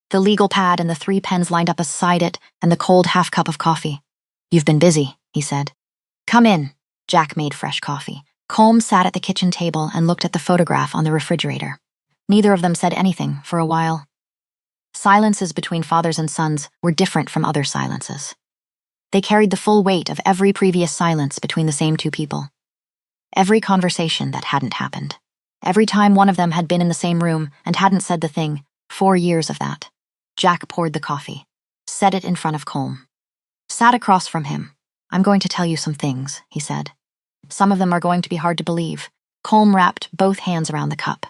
the legal pad and the 3 pens lined up beside it and the cold half-cup of coffee. You've been busy, he said. Come in. Jack made fresh coffee. Colm sat at the kitchen table and looked at the photograph on the refrigerator. Neither of them said anything for a while. Silences between fathers and sons were different from other silences. They carried the full weight of every previous silence between the same 2 people. Every conversation that hadn't happened. Every time one of them had been in the same room and hadn't said the thing. 4 years of that. Jack poured the coffee. Set it in front of Colm. Sat across from him. I'm going to tell you some things, he said. Some of them are going to be hard to believe. Colm wrapped both hands around the cup.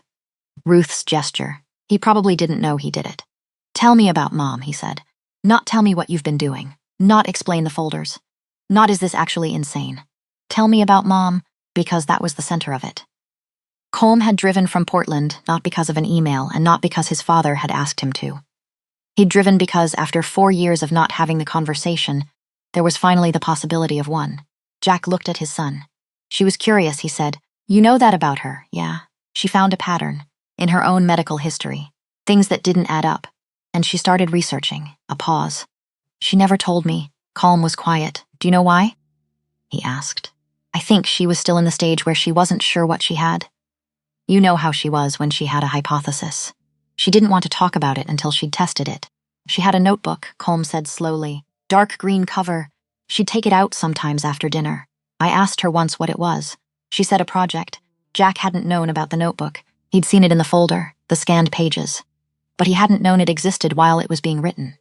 Ruth's gesture. He probably didn't know he did it. Tell me about Mom, he said. Not tell me what you've been doing. Not explain the folders. Not is this actually insane. Tell me about Mom, because that was the center of it. Colm had driven from Portland not because of an email and not because his father had asked him to. He'd driven because after 4 years of not having the conversation, there was finally the possibility of one. Jack looked at his son. She was curious, he said. You know that about her, yeah? She found a pattern in her own medical history, things that didn't add up, and she started researching. A pause. She never told me. Colm was quiet. Do you know why? He asked. I think she was still in the stage where she wasn't sure what she had. You know how she was when she had a hypothesis. She didn't want to talk about it until she'd tested it. She had a notebook, Colm said slowly. Dark green cover. She'd take it out sometimes after dinner. I asked her once what it was. She said a project. Jack hadn't known about the notebook. He'd seen it in the folder, the scanned pages. But he hadn't known it existed while it was being written.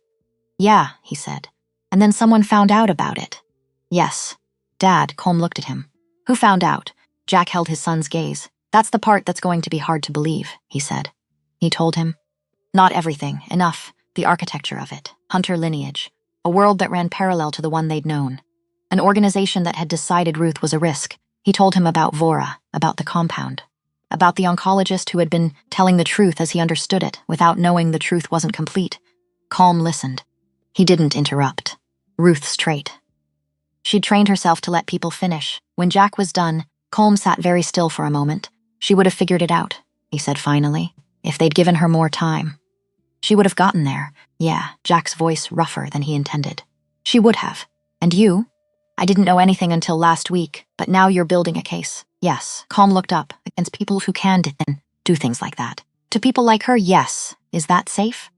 Yeah, he said. And then someone found out about it. Yes. Dad, Colm looked at him. Who found out? Jack held his son's gaze. That's the part that's going to be hard to believe, he said. he told him. Not everything, enough, the architecture of it, Hunter lineage, a world that ran parallel to the one they'd known. An organization that had decided Ruth was a risk. He told him about Vora, about the compound, about the oncologist who had been telling the truth as he understood it, without knowing the truth wasn't complete. Colm listened. He didn't interrupt. Ruth's trait. She'd trained herself to let people finish. When Jack was done, Colm sat very still for a moment. She would have figured it out, he said finally, if they'd given her more time. She would have gotten there. Yeah, Jack's voice rougher than he intended. She would have. And you? I didn't know anything until last week, but now you're building a case. Yes, Colm looked up. Against people who can do things like that. To people like her, yes. Is that safe?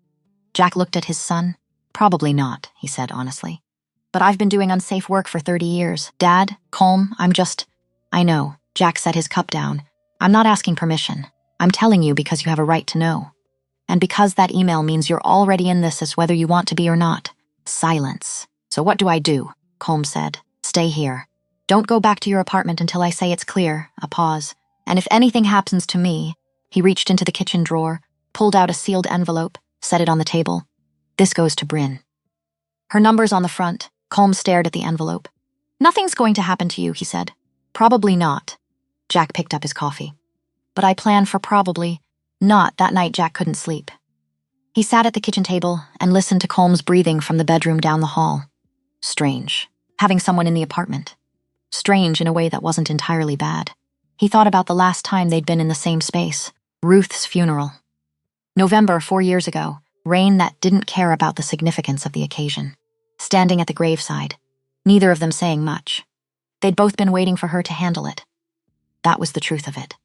Jack looked at his son. Probably not, he said honestly. But I've been doing unsafe work for 30 years. Dad, Colm, I know. Jack set his cup down. I'm not asking permission. I'm telling you because you have a right to know. And because that email means you're already in this as whether you want to be or not. Silence. So what do I do? Colm said. Stay here. Don't go back to your apartment until I say it's clear. A pause. And if anything happens to me, he reached into the kitchen drawer, pulled out a sealed envelope, set it on the table. This goes to Bryn. Her number's on the front. Colm stared at the envelope. Nothing's going to happen to you, he said. Probably not. Jack picked up his coffee. But I plan for probably not. That night Jack couldn't sleep. He sat at the kitchen table and listened to Colm's breathing from the bedroom down the hall. Strange. Having someone in the apartment. Strange in a way that wasn't entirely bad. He thought about the last time they'd been in the same space. Ruth's funeral. November 4 years ago. Rain that didn't care about the significance of the occasion. Standing at the graveside. Neither of them saying much. They'd both been waiting for her to handle it. That was the truth of it.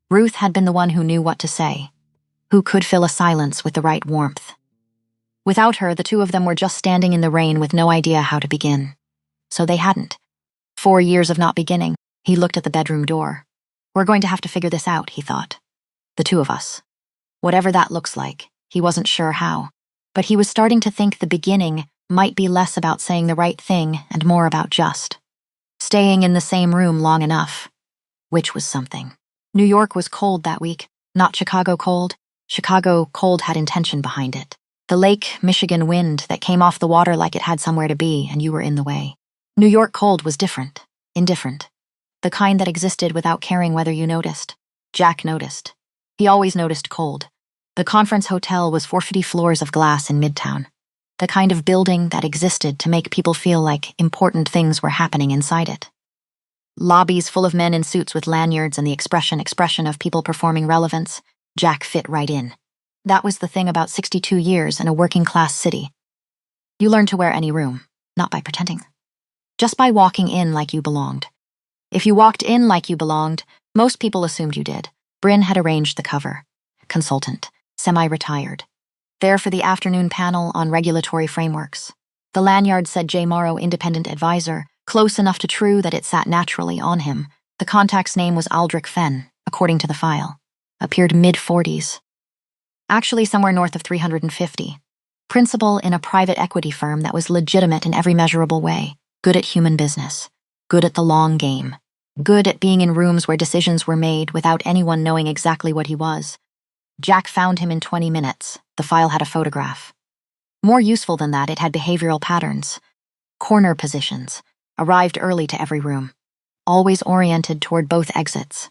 Ruth had been the one who knew what to say. Who could fill a silence with the right warmth. Without her, the two of them were just standing in the rain with no idea how to begin. So they hadn't. 4 years of not beginning. He looked at the bedroom door. We're going to have to figure this out, he thought. The two of us. Whatever that looks like, he wasn't sure how. But he was starting to think the beginning might be less about saying the right thing and more about just staying in the same room long enough. Which was something. New York was cold that week, not Chicago cold. Chicago cold had intention behind it. The Lake Michigan wind that came off the water like it had somewhere to be and you were in the way. New York cold was different, indifferent. The kind that existed without caring whether you noticed. Jack noticed. He always noticed cold. The conference hotel was 450 floors of glass in Midtown. The kind of building that existed to make people feel like important things were happening inside it. Lobbies full of men in suits with lanyards and the expression of people performing relevance. Jack fit right in. That was the thing about 62 years in a working-class city. You learned to wear any room, not by pretending. Just by walking in like you belonged. If you walked in like you belonged, most people assumed you did. Bryn had arranged the cover. Consultant, semi-retired. There for the afternoon panel on regulatory frameworks. The lanyard said J. Morrow, independent advisor, close enough to true that it sat naturally on him. The contact's name was Aldrich Fenn, according to the file. Appeared mid-40s. Actually somewhere north of 350. Principal in a private equity firm that was legitimate in every measurable way. Good at human business. Good at the long game. Good at being in rooms where decisions were made without anyone knowing exactly what he was. Jack found him in 20 minutes. The file had a photograph. More useful than that, it had behavioral patterns. Corner positions. Arrived early to every room. Always oriented toward both exits.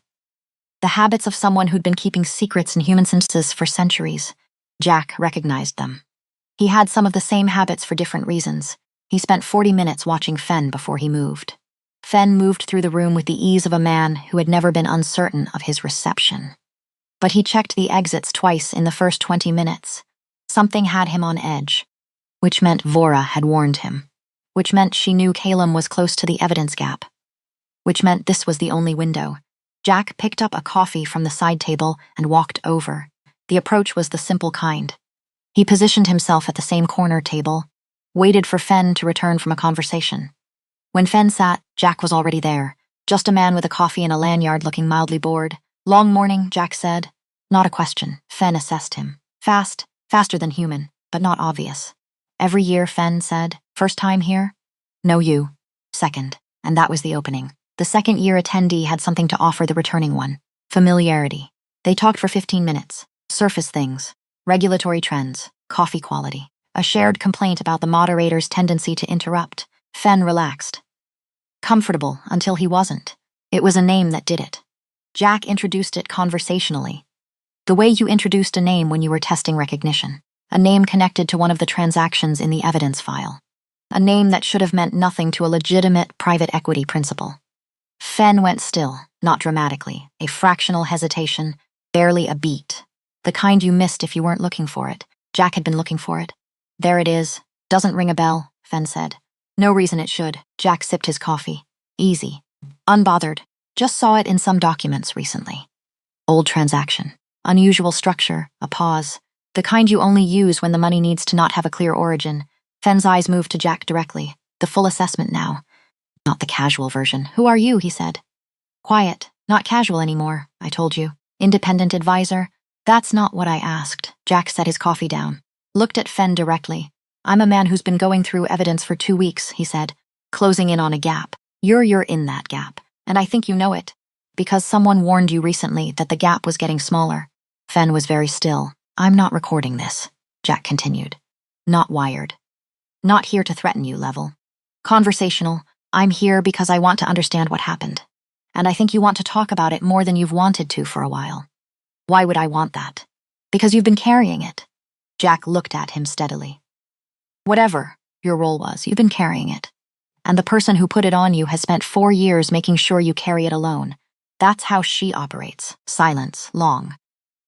The habits of someone who'd been keeping secrets in human senses for centuries. Jack recognized them. He had some of the same habits for different reasons. He spent 40 minutes watching Fenn before he moved. Fenn moved through the room with the ease of a man who had never been uncertain of his reception. But he checked the exits twice in the first 20 minutes. Something had him on edge. Which meant Vora had warned him. Which meant she knew Calum was close to the evidence gap. Which meant this was the only window. Jack picked up a coffee from the side table and walked over. The approach was the simple kind. He positioned himself at the same corner table, waited for Fenn to return from a conversation. When Fenn sat, Jack was already there, just a man with a coffee and a lanyard looking mildly bored. Long morning, Jack said. Not a question. Fenn assessed him. Fast, faster than human, but not obvious. Every year, Fenn said. First time here? No, you. Second. And that was the opening. The second-year attendee had something to offer the returning one. Familiarity. They talked for 15 minutes. Surface things, regulatory trends, coffee quality, a shared complaint about the moderator's tendency to interrupt. Fen relaxed. Comfortable until he wasn't. It was a name that did it. Jack introduced it conversationally. The way you introduced a name when you were testing recognition. A name connected to one of the transactions in the evidence file. A name that should have meant nothing to a legitimate private equity principal. Fen went still, not dramatically, a fractional hesitation, barely a beat. The kind you missed if you weren't looking for it. Jack had been looking for it. There it is. Doesn't ring a bell, Fen said. No reason it should. Jack sipped his coffee. Easy. Unbothered. Just saw it in some documents recently. Old transaction. Unusual structure. A pause. The kind you only use when the money needs to not have a clear origin. Fen's eyes moved to Jack directly. The full assessment now. Not the casual version. Who are you, he said. Quiet. Not casual anymore, I told you. Independent advisor. That's not what I asked. Jack set his coffee down. Looked at Fen directly. I'm a man who's been going through evidence for 2 weeks, he said. Closing in on a gap. You're in that gap. And I think you know it. Because someone warned you recently that the gap was getting smaller. Fen was very still. I'm not recording this, Jack continued. Not wired. Not here to threaten you, level. Conversational. I'm here because I want to understand what happened. And I think you want to talk about it more than you've wanted to for a while. Why would I want that? Because you've been carrying it. Jack looked at him steadily. Whatever your role was, you've been carrying it. And the person who put it on you has spent 4 years making sure you carry it alone. That's how she operates. Silence, long.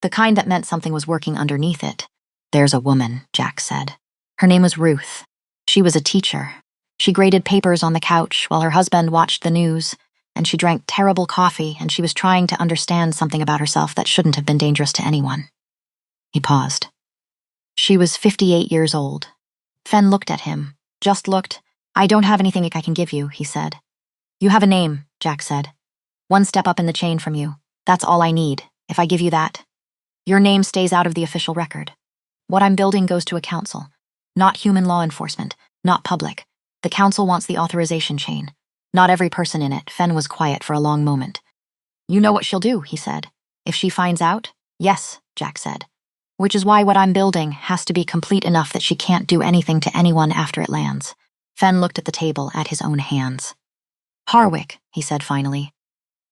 The kind that meant something was working underneath it. There's a woman, Jack said. Her name was Ruth. She was a teacher. She graded papers on the couch while her husband watched the news, and she drank terrible coffee, and she was trying to understand something about herself that shouldn't have been dangerous to anyone. He paused. She was 58 years old. Fen looked at him. Just looked. I don't have anything I can give you, he said. You have a name, Jack said. 1 step up in the chain from you. That's all I need. If I give you that, your name stays out of the official record. What I'm building goes to a council. Not human law enforcement. Not public. The council wants the authorization chain. Not every person in it. Fen was quiet for a long moment. You know what she'll do, he said. If she finds out? Yes, Jack said. Which is why what I'm building has to be complete enough that she can't do anything to anyone after it lands. Fen looked at the table, at his own hands. Harwick, he said finally.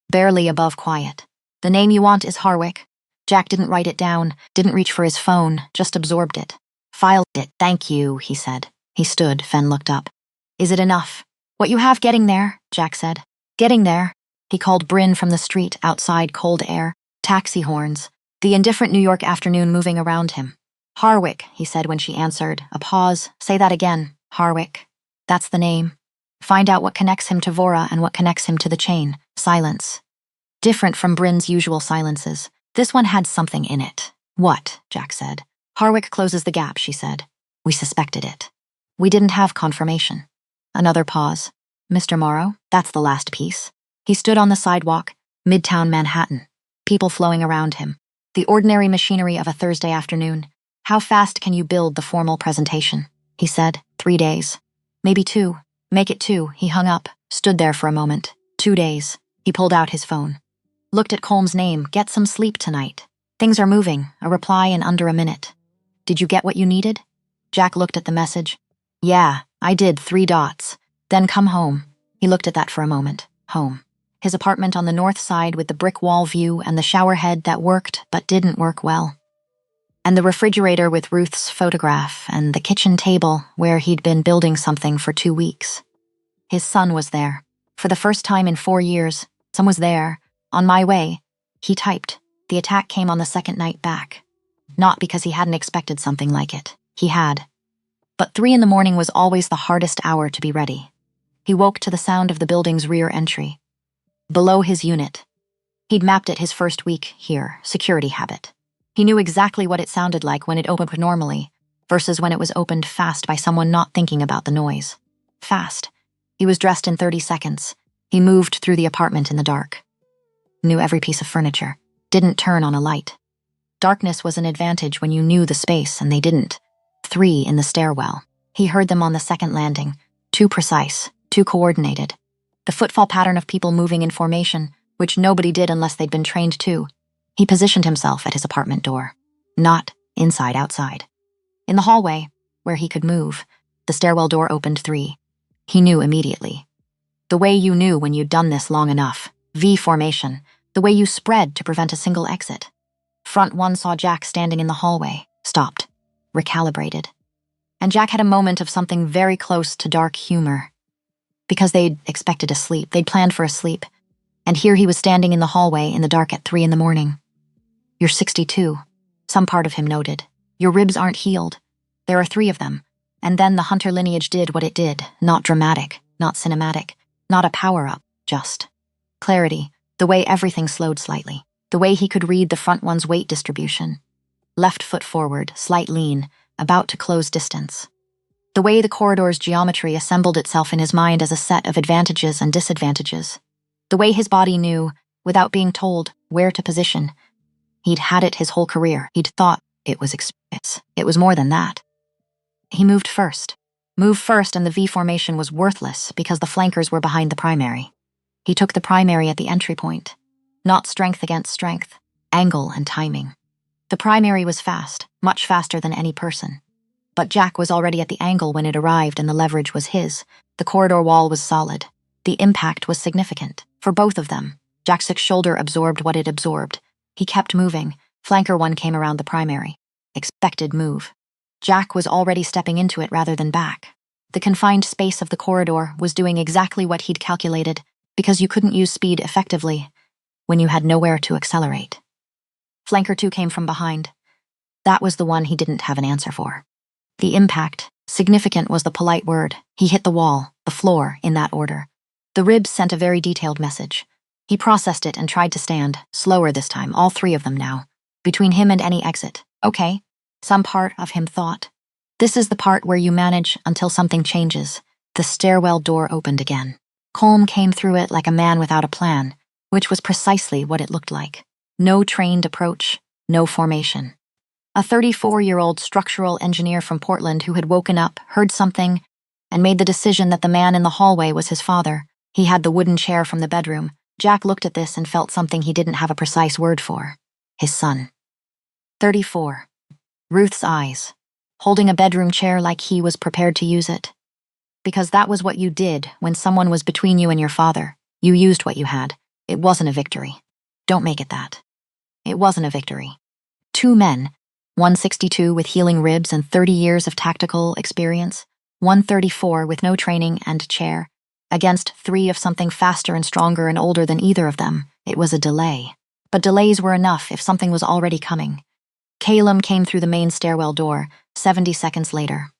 Barely above quiet. The name you want is Harwick. Jack didn't write it down, didn't reach for his phone, just absorbed it. Filed it. Thank you, he said. He stood. Fen looked up. Is it enough? What you have getting there, Jack said. Getting there. He called Bryn from the street, outside, cold air, taxi horns, the indifferent New York afternoon moving around him. Harwick, he said when she answered. A pause. Say that again. Harwick. That's the name. Find out what connects him to Vora and what connects him to the chain. Silence. Different from Bryn's usual silences. This one had something in it. What? Jack said. Harwick closes the gap, she said. We suspected it. We didn't have confirmation. Another pause. Mr. Morrow, that's the last piece. He stood on the sidewalk, Midtown Manhattan. People flowing around him. The ordinary machinery of a Thursday afternoon. How fast can you build the formal presentation? He said. 3 days. Maybe 2. Make it 2. He hung up, stood there for a moment. 2 days. He pulled out his phone. Looked at Colm's name. Get some sleep tonight. Things are moving. A reply in under a minute. Did you get what you needed? Jack looked at the message. Yeah, I did. 3 dots. Then come home. He looked at that for a moment. Home. His apartment on the north side with the brick wall view and the shower head that worked but didn't work well. And the refrigerator with Ruth's photograph and the kitchen table where he'd been building something for 2 weeks. His son was there. For the first time in 4 years, son was there. On my way. He typed. The attack came on the second night back. Not because he hadn't expected something like it. He had. But 3 in the morning was always the hardest hour to be ready. He woke to the sound of the building's rear entry. Below his unit. He'd mapped it his first week here, security habit. He knew exactly what it sounded like when it opened normally, versus when it was opened fast by someone not thinking about the noise. Fast. He was dressed in 30 seconds. He moved through the apartment in the dark. Knew every piece of furniture. Didn't turn on a light. Darkness was an advantage when you knew the space, and they didn't. 3 in the stairwell. He heard them on the second landing. Too precise, too coordinated. The footfall pattern of people moving in formation, which nobody did unless they'd been trained to. He positioned himself at his apartment door. not inside outside. In the hallway, where he could move, the stairwell door opened 3. He knew immediately. The way you knew when you'd done this long enough. V formation. The way you spread to prevent a single exit. Front 1 saw Jack standing in the hallway, stopped, recalibrated. And Jack had a moment of something very close to dark humor. Because they'd expected a sleep, they'd planned for a sleep. And here he was standing in the hallway in the dark at 3 in the morning. "You're 62, some part of him noted. "Your ribs aren't healed. There are 3 of them." And then the Hunter lineage did what it did, not dramatic, not cinematic, not a power-up, just clarity, the way everything slowed slightly, the way he could read the front one's weight distribution. Left foot forward, slight lean, about to close distance. The way the corridor's geometry assembled itself in his mind as a set of advantages and disadvantages. The way his body knew, without being told, where to position. He'd had it his whole career. He'd thought it was experience. It was more than that. He moved first. Moved first, and the V formation was worthless because the flankers were behind the primary. He took the primary at the entry point. Not strength against strength, angle and timing. The primary was fast, much faster than any person. But Jack was already at the angle when it arrived, and the leverage was his. The corridor wall was solid. The impact was significant. For both of them, Jack's shoulder absorbed what it absorbed. He kept moving. Flanker 1 came around the primary. Expected move. Jack was already stepping into it rather than back. The confined space of the corridor was doing exactly what he'd calculated, because you couldn't use speed effectively when you had nowhere to accelerate. Flanker 2 came from behind. That was the one he didn't have an answer for. The impact, significant was the polite word. He hit the wall, the floor, in that order. The ribs sent a very detailed message. He processed it and tried to stand, slower this time, all 3 of them now. Between him and any exit. Okay. Some part of him thought. This is the part where you manage until something changes. The stairwell door opened again. Colm came through it like a man without a plan, which was precisely what it looked like. No trained approach, no formation. A 34-year-old structural engineer from Portland who had woken up, heard something, and made the decision that the man in the hallway was his father. He had the wooden chair from the bedroom. Jack looked at this and felt something he didn't have a precise word for. His son. 34. Ruth's eyes, holding a bedroom chair like he was prepared to use it. Because that was what you did when someone was between you and your father. You used what you had. It wasn't a victory. Don't make it that. It wasn't a victory. 2 men, 162 with healing ribs and 30 years of tactical experience, 134 with no training and chair, against 3 of something faster and stronger and older than either of them. It was a delay. But delays were enough if something was already coming. Calum came through the main stairwell door, 70 seconds later.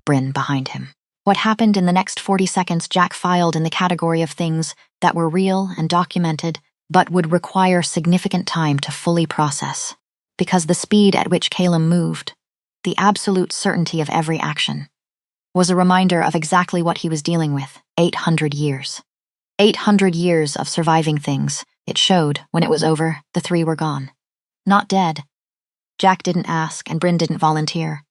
Bryn behind him. What happened in the next 40 seconds Jack filed in the category of things that were real and documented, but would require significant time to fully process. Because the speed at which Calum moved, the absolute certainty of every action, was a reminder of exactly what he was dealing with. 800 years. 800 years of surviving things. It showed, when it was over, the 3 were gone. Not dead. Jack didn't ask, and Bryn didn't volunteer.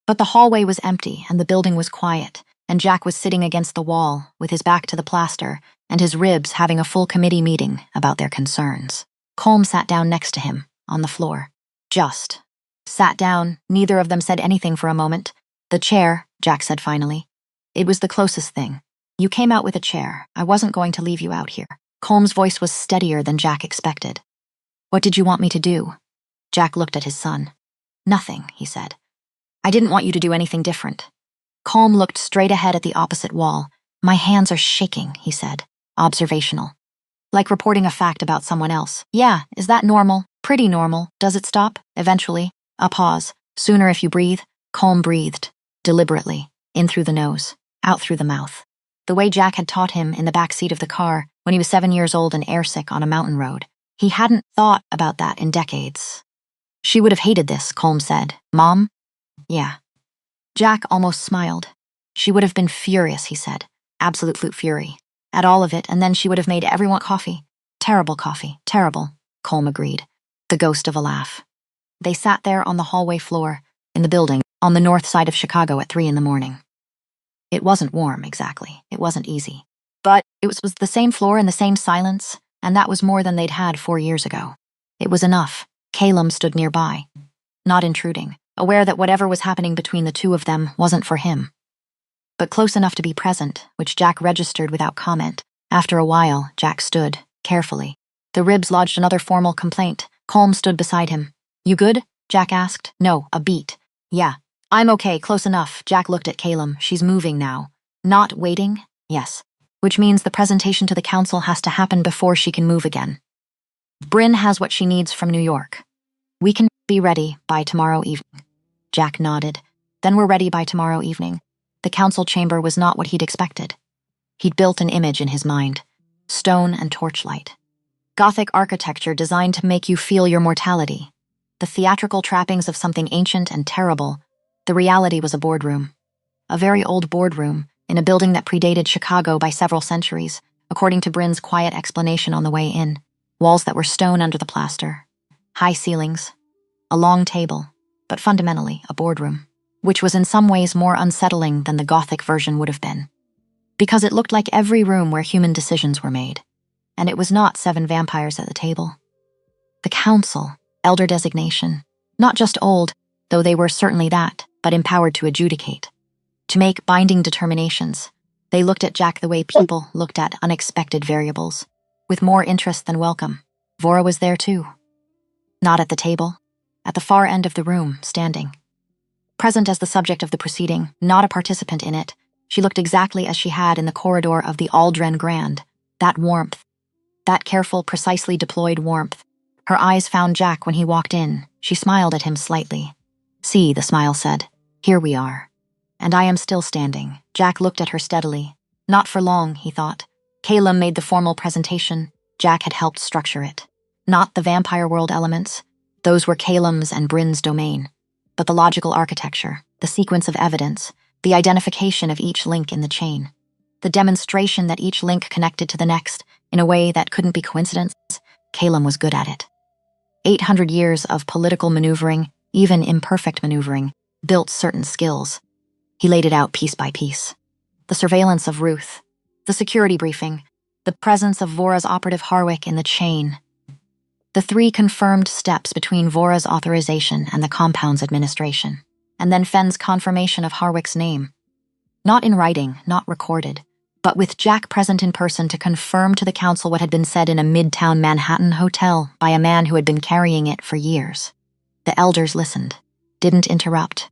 But the hallway was empty, and the building was quiet, and Jack was sitting against the wall, with his back to the plaster, and his ribs having a full committee meeting about their concerns. Colm sat down next to him, on the floor. Just. Sat down, neither of them said anything for a moment. The chair, Jack said finally. It was the closest thing. You came out with a chair. I wasn't going to leave you out here. Colm's voice was steadier than Jack expected. What did you want me to do? Jack looked at his son. Nothing, he said. I didn't want you to do anything different. Colm looked straight ahead at the opposite wall. My hands are shaking, he said. Observational. Like reporting a fact about someone else. Yeah, is that normal? Pretty normal. Does it stop? Eventually. A pause. Sooner if you breathe. Colm breathed. Deliberately. In through the nose. Out through the mouth. The way Jack had taught him in the back seat of the car when he was 7 years old and airsick on a mountain road. He hadn't thought about that in decades. She would have hated this, Colm said. Mom? Yeah. Jack almost smiled. She would have been furious, he said. Absolute fury. At all of it, and then she would have made everyone coffee. Terrible coffee. Terrible, Colm agreed. The ghost of a laugh. They sat there on the hallway floor, in the building, on the north side of Chicago at 3 in the morning. It wasn't warm, exactly. It wasn't easy. But it was the same floor and the same silence, and that was more than they'd had 4 years ago. It was enough. Calum stood nearby. not intruding, aware that whatever was happening between the two of them wasn't for him. But close enough to be present, which Jack registered without comment. After a while, Jack stood, carefully. The ribs lodged another formal complaint. Colm stood beside him. "You good?" Jack asked. "No, a beat." "Yeah. I'm okay, close enough." Jack looked at Calum. "She's moving now." "Not waiting?" "Yes. Which means the presentation to the council has to happen before she can move again. Bryn has what she needs from New York. We can be ready by tomorrow evening." Jack nodded. "Then we're ready by tomorrow evening." The council chamber was not what he'd expected. He'd built an image in his mind. Stone and torchlight. Gothic architecture designed to make you feel your mortality. The theatrical trappings of something ancient and terrible. The reality was a boardroom. A very old boardroom, in a building that predated Chicago by several centuries, according to Bryn's quiet explanation on the way in. Walls that were stone under the plaster. High ceilings. A long table, but fundamentally a boardroom, which was in some ways more unsettling than the Gothic version would have been. Because it looked like every room where human decisions were made. And it was not 7 vampires at the table. The council, elder designation, not just old, though they were certainly that, but empowered to adjudicate. To make binding determinations. They looked at Jack the way people looked at unexpected variables, with more interest than welcome. Vora was there too. Not at the table, at the far end of the room, standing. Present as the subject of the proceeding, not a participant in it, she looked exactly as she had in the corridor of the Aldren Grand. That warmth. That careful, precisely deployed warmth. Her eyes found Jack when he walked in. She smiled at him slightly. "See," the smile said. "Here we are. And I am still standing." Jack looked at her steadily. Not for long, he thought. Calum made the formal presentation. Jack had helped structure it. Not the vampire world elements. Those were Calum's and Bryn's domain. But the logical architecture, the sequence of evidence, the identification of each link in the chain. The demonstration that each link connected to the next, in a way that couldn't be coincidence. Calum was good at it. 800 years of political maneuvering, even imperfect maneuvering, built certain skills. He laid it out piece by piece. The surveillance of Ruth, the security briefing, the presence of Vora's operative Harwick in the chain. The 3 confirmed steps between Vora's authorization and the compound's administration, and then Fenn's confirmation of Harwick's name. Not in writing, not recorded, but with Jack present in person to confirm to the council what had been said in a midtown Manhattan hotel by a man who had been carrying it for years. The elders listened, didn't interrupt.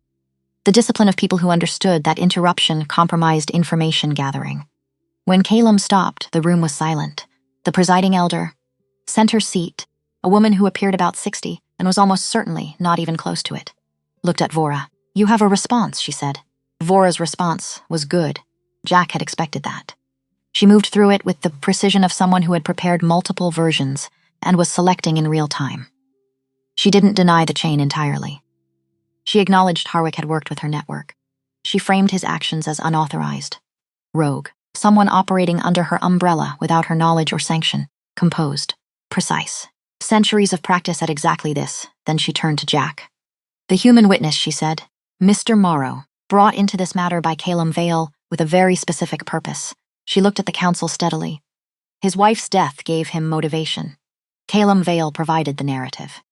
The discipline of people who understood that interruption compromised information gathering. When Calum stopped, the room was silent. The presiding elder, center seat, a woman who appeared about 60 and was almost certainly not even close to it, looked at Vora. "You have a response," she said. Vora's response was good. Jack had expected that. She moved through it with the precision of someone who had prepared multiple versions and was selecting in real time. She didn't deny the chain entirely. She acknowledged Harwick had worked with her network. She framed his actions as unauthorized. Rogue. Someone operating under her umbrella without her knowledge or sanction. Composed. Precise. Centuries of practice at exactly this. Then she turned to Jack. "The human witness," she said, "Mr. Morrow, brought into this matter by Calum Vale with a very specific purpose." She looked at the council steadily. His wife's death gave him motivation. Calum Vale provided the narrative.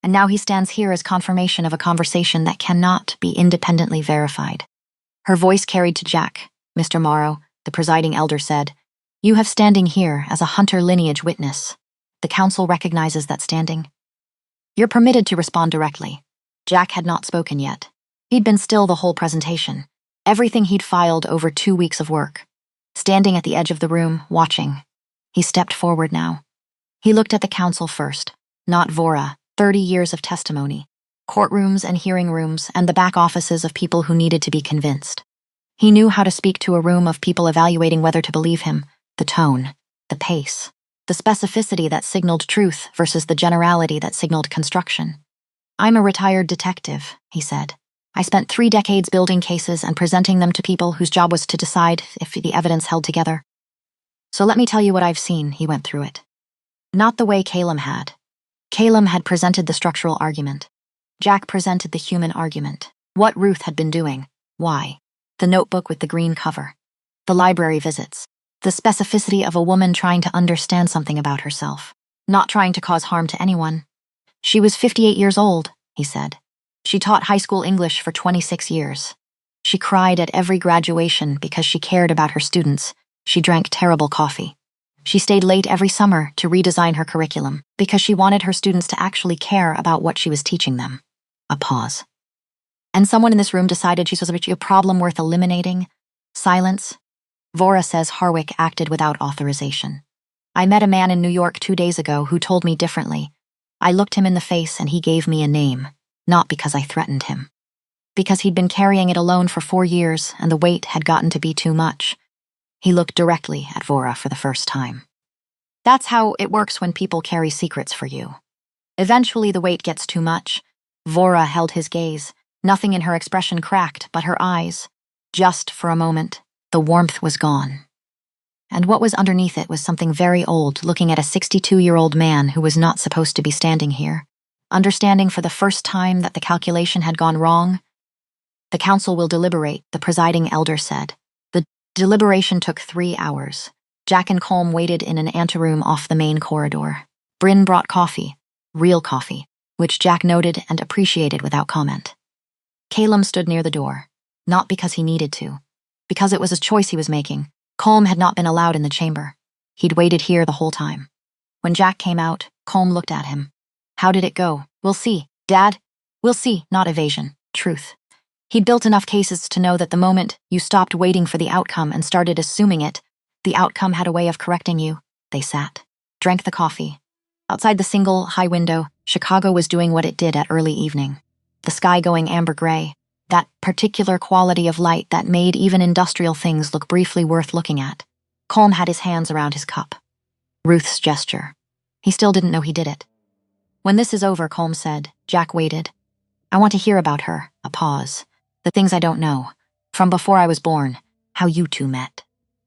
And now he stands here as confirmation of a conversation that cannot be independently verified. Her voice carried to Jack. "Mr. Morrow," the presiding elder said, "you have standing here as a Hunter lineage witness. The council recognizes that standing. You're permitted to respond directly." Jack had not spoken yet. He'd been still the whole presentation. Everything he'd filed over 2 weeks of work. Standing at the edge of the room, watching. He stepped forward now. He looked at the council first, not Vora. 30 years of testimony, courtrooms and hearing rooms, and the back offices of people who needed to be convinced. He knew how to speak to a room of people evaluating whether to believe him, the tone, the pace, the specificity that signaled truth versus the generality that signaled construction. "I'm a retired detective," he said. "I spent 3 decades building cases and presenting them to people whose job was to decide if the evidence held together. So let me tell you what I've seen." He went through it. Not the way Calum had. Calum had presented the structural argument. Jack presented the human argument. What Ruth had been doing. Why. The notebook with the green cover. The library visits. The specificity of a woman trying to understand something about herself. Not trying to cause harm to anyone. "She was 58 years old," he said. She taught high school English for 26 years. She cried at every graduation because she cared about her students. She drank terrible coffee. She stayed late every summer to redesign her curriculum because she wanted her students to actually care about what she was teaching them. A pause. And someone in this room decided she was a problem worth eliminating? Silence. Vora says Harwick acted without authorization. I met a man in New York 2 days ago who told me differently. I looked him in the face and he gave me a name, not because I threatened him. Because he'd been carrying it alone for 4 years and the weight had gotten to be too much. He looked directly at Vora for the first time. That's how it works when people carry secrets for you. Eventually the weight gets too much. Vora held his gaze. Nothing in her expression cracked but her eyes. Just for a moment, the warmth was gone. And what was underneath it was something very old, looking at a 62-year-old man who was not supposed to be standing here. Understanding for the first time that the calculation had gone wrong. The council will deliberate, the presiding elder said. The deliberation took 3 hours. Jack and Colm waited in an anteroom off the main corridor. Bryn brought coffee, real coffee, which Jack noted and appreciated without comment. Calum stood near the door, not because he needed to, because it was a choice he was making. Colm had not been allowed in the chamber. He'd waited here the whole time. When Jack came out, Colm looked at him. How did it go? We'll see, Dad. We'll see, not evasion, truth. He'd built enough cases to know that the moment you stopped waiting for the outcome and started assuming it, the outcome had a way of correcting you. They sat, drank the coffee. Outside the single, high window, Chicago was doing what it did at early evening. The sky going amber gray, that particular quality of light that made even industrial things look briefly worth looking at. Colm had his hands around his cup. Ruth's gesture. He still didn't know he did it. When this is over, Colm said. Jack waited. I want to hear about her. A pause. The things I don't know. From before I was born. How you two met.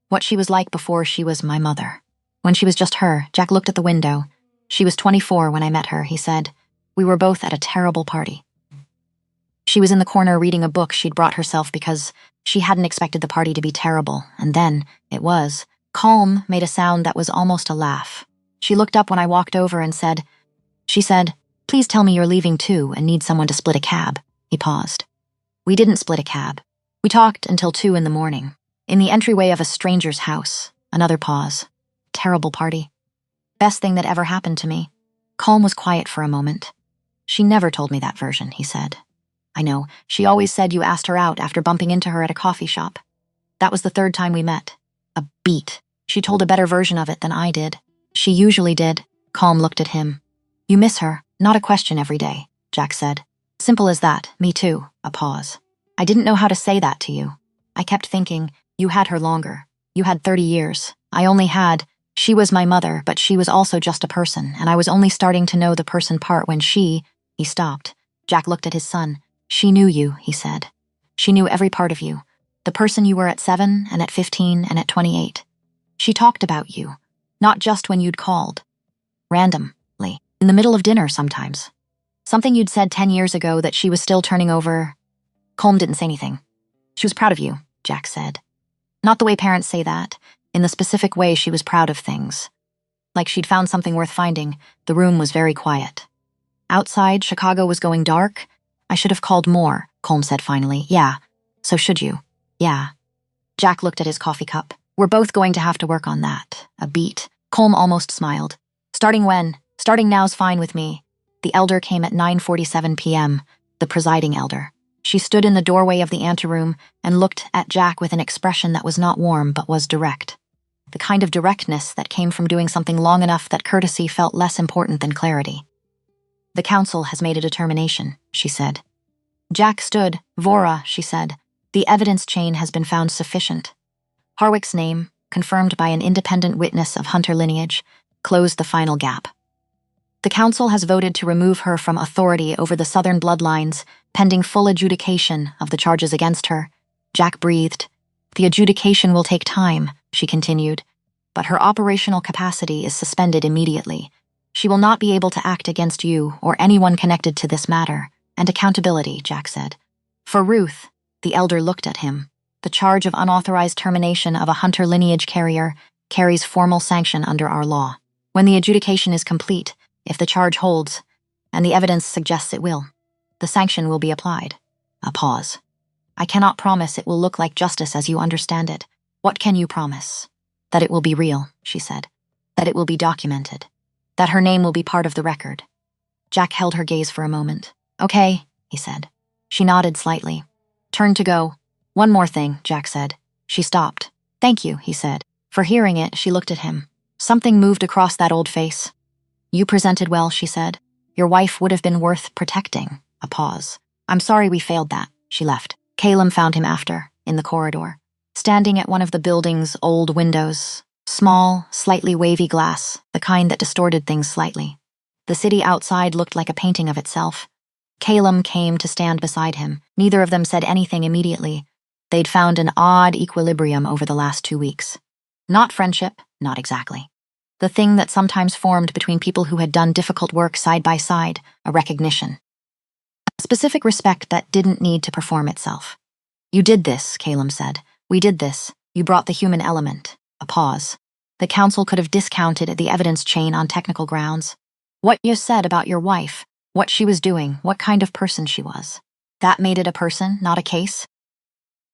What she was like before she was my mother. When she was just her, Jack looked at the window. She was 24 when I met her, he said. We were both at a terrible party. She was in the corner reading a book she'd brought herself because she hadn't expected the party to be terrible, and then it was. Colm made a sound that was almost a laugh. She looked up when I walked over and she said, please tell me you're leaving too and need someone to split a cab. He paused. We didn't split a cab. We talked until 2 in the morning. In the entryway of a stranger's house. Another pause. Terrible party. Best thing that ever happened to me. Colm was quiet for a moment. She never told me that version, he said. I know, she always said you asked her out after bumping into her at a coffee shop. That was the 3rd time we met. A beat. She told a better version of it than I did. She usually did. Colm looked at him. You miss her, not a question every day, Jack said. Simple as that, me too. A pause. I didn't know how to say that to you. I kept thinking, you had her longer. You had 30 years. I only had. She was my mother, but she was also just a person, and I was only starting to know the person part when he stopped. Jack looked at his son. She knew you, he said. She knew every part of you. The person you were at 7 and at 15 and at 28. She talked about you, not just when you'd called. Randomly, in the middle of dinner sometimes. Something you'd said 10 years ago that she was still turning over. Colm didn't say anything. She was proud of you, Jack said. Not the way parents say that, in the specific way she was proud of things. Like she'd found something worth finding. The room was very quiet. Outside, Chicago was going dark. I should have called more, Colm said finally. Yeah. So should you? Yeah. Jack looked at his coffee cup. We're both going to have to work on that. A beat. Colm almost smiled. Starting when? Starting now's fine with me. The elder came at 9:47 p.m., the presiding elder. She stood in the doorway of the anteroom and looked at Jack with an expression that was not warm but was direct. The kind of directness that came from doing something long enough that courtesy felt less important than clarity. The council has made a determination, she said. Jack stood. Vora, she said. The evidence chain has been found sufficient. Harwick's name, confirmed by an independent witness of Hunter lineage, closed the final gap. The council has voted to remove her from authority over the southern bloodlines, pending full adjudication of the charges against her. Jack breathed. The adjudication will take time, she continued, but her operational capacity is suspended immediately. She will not be able to act against you or anyone connected to this matter, and accountability, Jack said. For Ruth, the elder looked at him. The charge of unauthorized termination of a Hunter lineage carrier carries formal sanction under our law. When the adjudication is complete, if the charge holds, and the evidence suggests it will, The sanction will be applied. A pause. I cannot promise it will look like justice as you understand it. What can you promise? That it will be real, she said. That it will be documented. That her name will be part of the record. Jack held her gaze for a moment. Okay, he said. She nodded slightly. Turned to go. One more thing, Jack said. She stopped. Thank you, he said. For hearing it, she looked at him. Something moved across that old face. You presented well, she said. Your wife would have been worth protecting. A pause. I'm sorry we failed that. She left. Calum found him after, in the corridor. Standing at one of the building's old windows. Small, slightly wavy glass, the kind that distorted things slightly. The city outside looked like a painting of itself. Calum came to stand beside him. Neither of them said anything immediately. They'd found an odd equilibrium over the last 2 weeks. Not friendship, not exactly. The thing that sometimes formed between people who had done difficult work side by side, a recognition. A specific respect that didn't need to perform itself. You did this, Calum said. We did this. You brought the human element. A pause. The council could have discounted the evidence chain on technical grounds. What you said about your wife, what she was doing, what kind of person she was. That made it a person, not a case?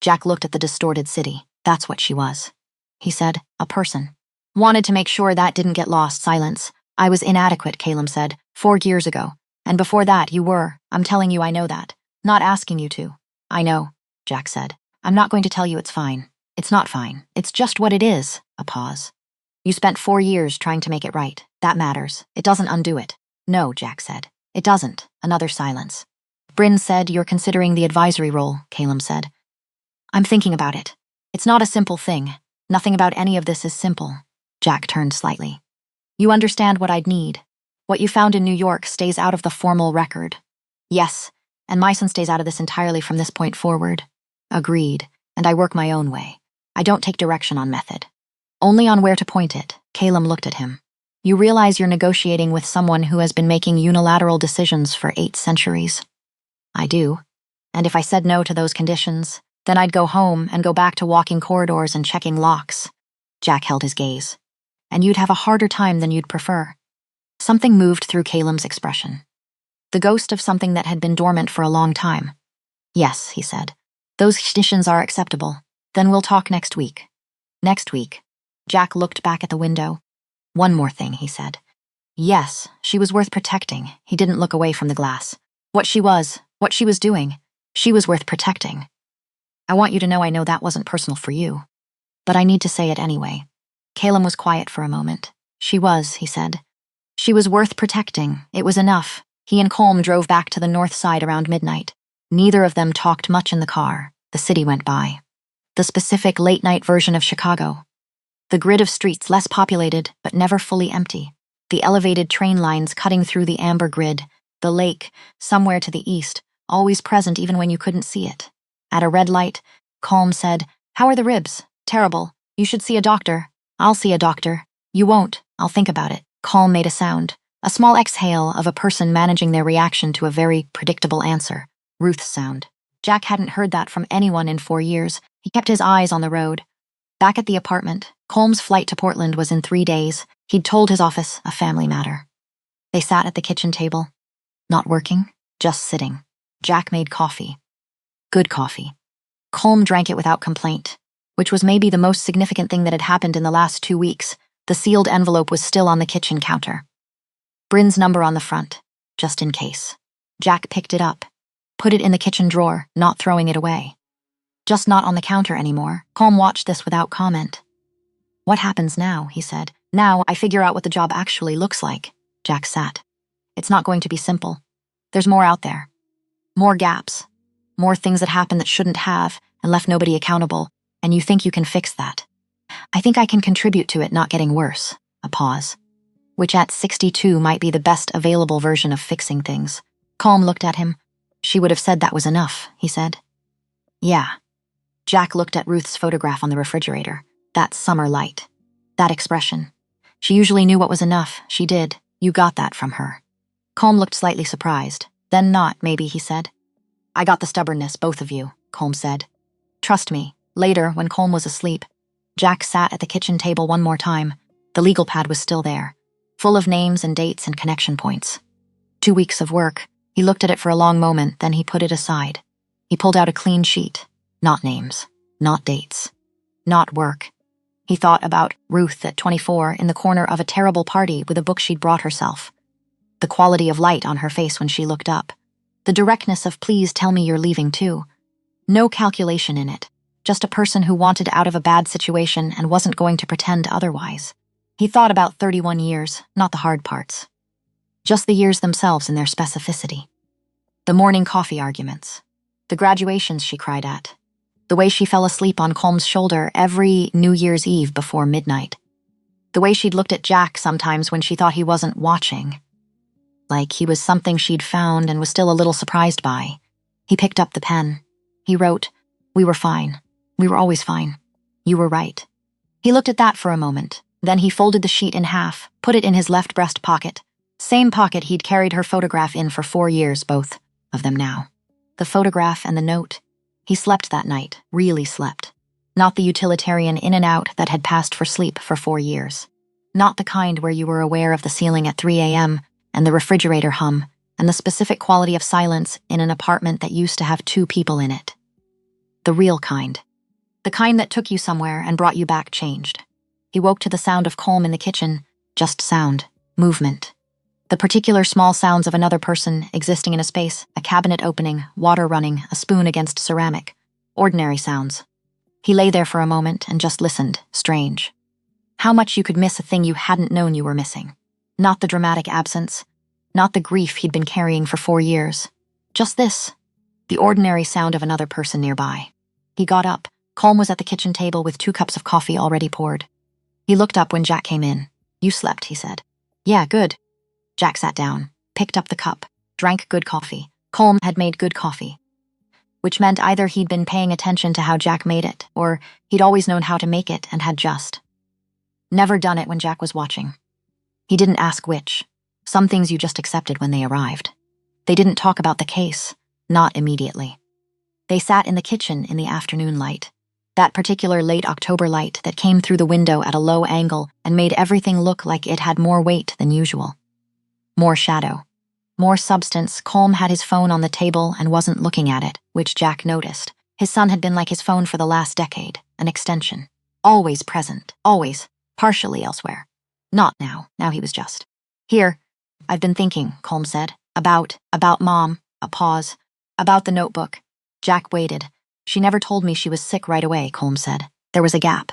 Jack looked at the distorted city. That's what she was. He said, a person. Wanted to make sure that didn't get lost. Silence. I was inadequate, Calum said, 4 years ago. And before that, you were. I'm telling you I know that. Not asking you to. I know, Jack said. I'm not going to tell you it's fine. It's not fine. It's just what it is. A pause. You spent 4 years trying to make it right. That matters. It doesn't undo it. No, Jack said. It doesn't. Another silence. Bryn said you're considering the advisory role, Calum said. I'm thinking about it. It's not a simple thing. Nothing about any of this is simple. Jack turned slightly. You understand what I'd need. What you found in New York stays out of the formal record. Yes, and my son stays out of this entirely from this point forward. Agreed, and I work my own way. I don't take direction on method. Only on where to point it. Calum looked at him. You realize you're negotiating with someone who has been making unilateral decisions for 8 centuries. I do. And if I said no to those conditions, then I'd go home and go back to walking corridors and checking locks. Jack held his gaze. And you'd have a harder time than you'd prefer. Something moved through Calum's expression. The ghost of something that had been dormant for a long time. Yes, he said. Those conditions are acceptable. Then we'll talk next week. Next week. Jack looked back at the window. One more thing, he said. Yes, she was worth protecting. He didn't look away from the glass. What she was doing, she was worth protecting. I want you to know I know that wasn't personal for you. But I need to say it anyway. Calum was quiet for a moment. She was, he said. She was worth protecting. It was enough. He and Colm drove back to the north side around midnight. Neither of them talked much in the car. The city went by. The specific late-night version of Chicago. The grid of streets less populated, but never fully empty. The elevated train lines cutting through the amber grid. The lake, somewhere to the east, always present even when you couldn't see it. At a red light, Colm said, How are the ribs? Terrible. You should see a doctor. I'll see a doctor. You won't. I'll think about it. Colm made a sound. A small exhale of a person managing their reaction to a very predictable answer. Ruth's sound. Jack hadn't heard that from anyone in 4 years. He kept his eyes on the road. Back at the apartment, Colm's flight to Portland was in 3 days. He'd told his office a family matter. They sat at the kitchen table. Not working, just sitting. Jack made coffee. Good coffee. Colm drank it without complaint, which was maybe the most significant thing that had happened in the last 2 weeks. The sealed envelope was still on the kitchen counter. Bryn's number on the front, just in case. Jack picked it up, put it in the kitchen drawer, not throwing it away. Just not on the counter anymore. Colm watched this without comment. What happens now, he said. Now I figure out what the job actually looks like. Jack sat. It's not going to be simple. There's more out there. More gaps. More things that happen that shouldn't have and left nobody accountable, and you think you can fix that. I think I can contribute to it not getting worse. A pause. Which at 62 might be the best available version of fixing things. Colm looked at him. She would have said that was enough, he said. Yeah. Jack looked at Ruth's photograph on the refrigerator. That summer light. That expression. She usually knew what was enough. She did. You got that from her. Colm looked slightly surprised. Then not, maybe, he said. I got the stubbornness, both of you, Colm said. Trust me. Later, when Colm was asleep, Jack sat at the kitchen table one more time. The legal pad was still there, full of names and dates and connection points. 2 weeks of work, He looked at it for a long moment, then he put it aside. He pulled out a clean sheet. Not names, not dates, not work. He thought about Ruth at 24 in the corner of a terrible party with a book she'd brought herself. The quality of light on her face when she looked up. The directness of "please tell me you're leaving too." No calculation in it. Just a person who wanted out of a bad situation and wasn't going to pretend otherwise. He thought about 31 years, not the hard parts. Just the years themselves in their specificity. The morning coffee arguments. The graduations she cried at. The way she fell asleep on Colm's shoulder every New Year's Eve before midnight. The way she'd looked at Jack sometimes when she thought he wasn't watching. Like he was something she'd found and was still a little surprised by. He picked up the pen. He wrote, "We were fine. We were always fine. You were right." He looked at that for a moment. Then he folded the sheet in half, put it in his left breast pocket. Same pocket he'd carried her photograph in for 4 years, both of them now. The photograph and the note. He slept that night, really slept. Not the utilitarian in and out that had passed for sleep for 4 years. Not the kind where you were aware of the ceiling at 3 a.m. and the refrigerator hum, and the specific quality of silence in an apartment that used to have 2 people in it. The real kind. The kind that took you somewhere and brought you back changed. He woke to the sound of Colm in the kitchen, just sound, movement. The particular small sounds of another person existing in a space, a cabinet opening, water running, a spoon against ceramic. Ordinary sounds. He lay there for a moment and just listened, strange. How much you could miss a thing you hadn't known you were missing. Not the dramatic absence, not the grief he'd been carrying for 4 years. Just this, the ordinary sound of another person nearby. He got up. Colm was at the kitchen table with 2 cups of coffee already poured. He looked up when Jack came in. "You slept," he said. "Yeah, good." Jack sat down, picked up the cup, drank good coffee. Colm had made good coffee. Which meant either he'd been paying attention to how Jack made it, or he'd always known how to make it and had just never done it when Jack was watching. He didn't ask which. Some things you just accepted when they arrived. They didn't talk about the case, not immediately. They sat in the kitchen in the afternoon light. That particular late October light that came through the window at a low angle and made everything look like it had more weight than usual. More shadow. More substance. Colm had his phone on the table and wasn't looking at it, which Jack noticed. His son had been like his phone for the last decade, an extension. Always present, always, partially elsewhere. Not now, now he was just. "Here, I've been thinking," Colm said. About Mom," a pause. "About the notebook." Jack waited. "She never told me she was sick right away," Colm said. There was a gap.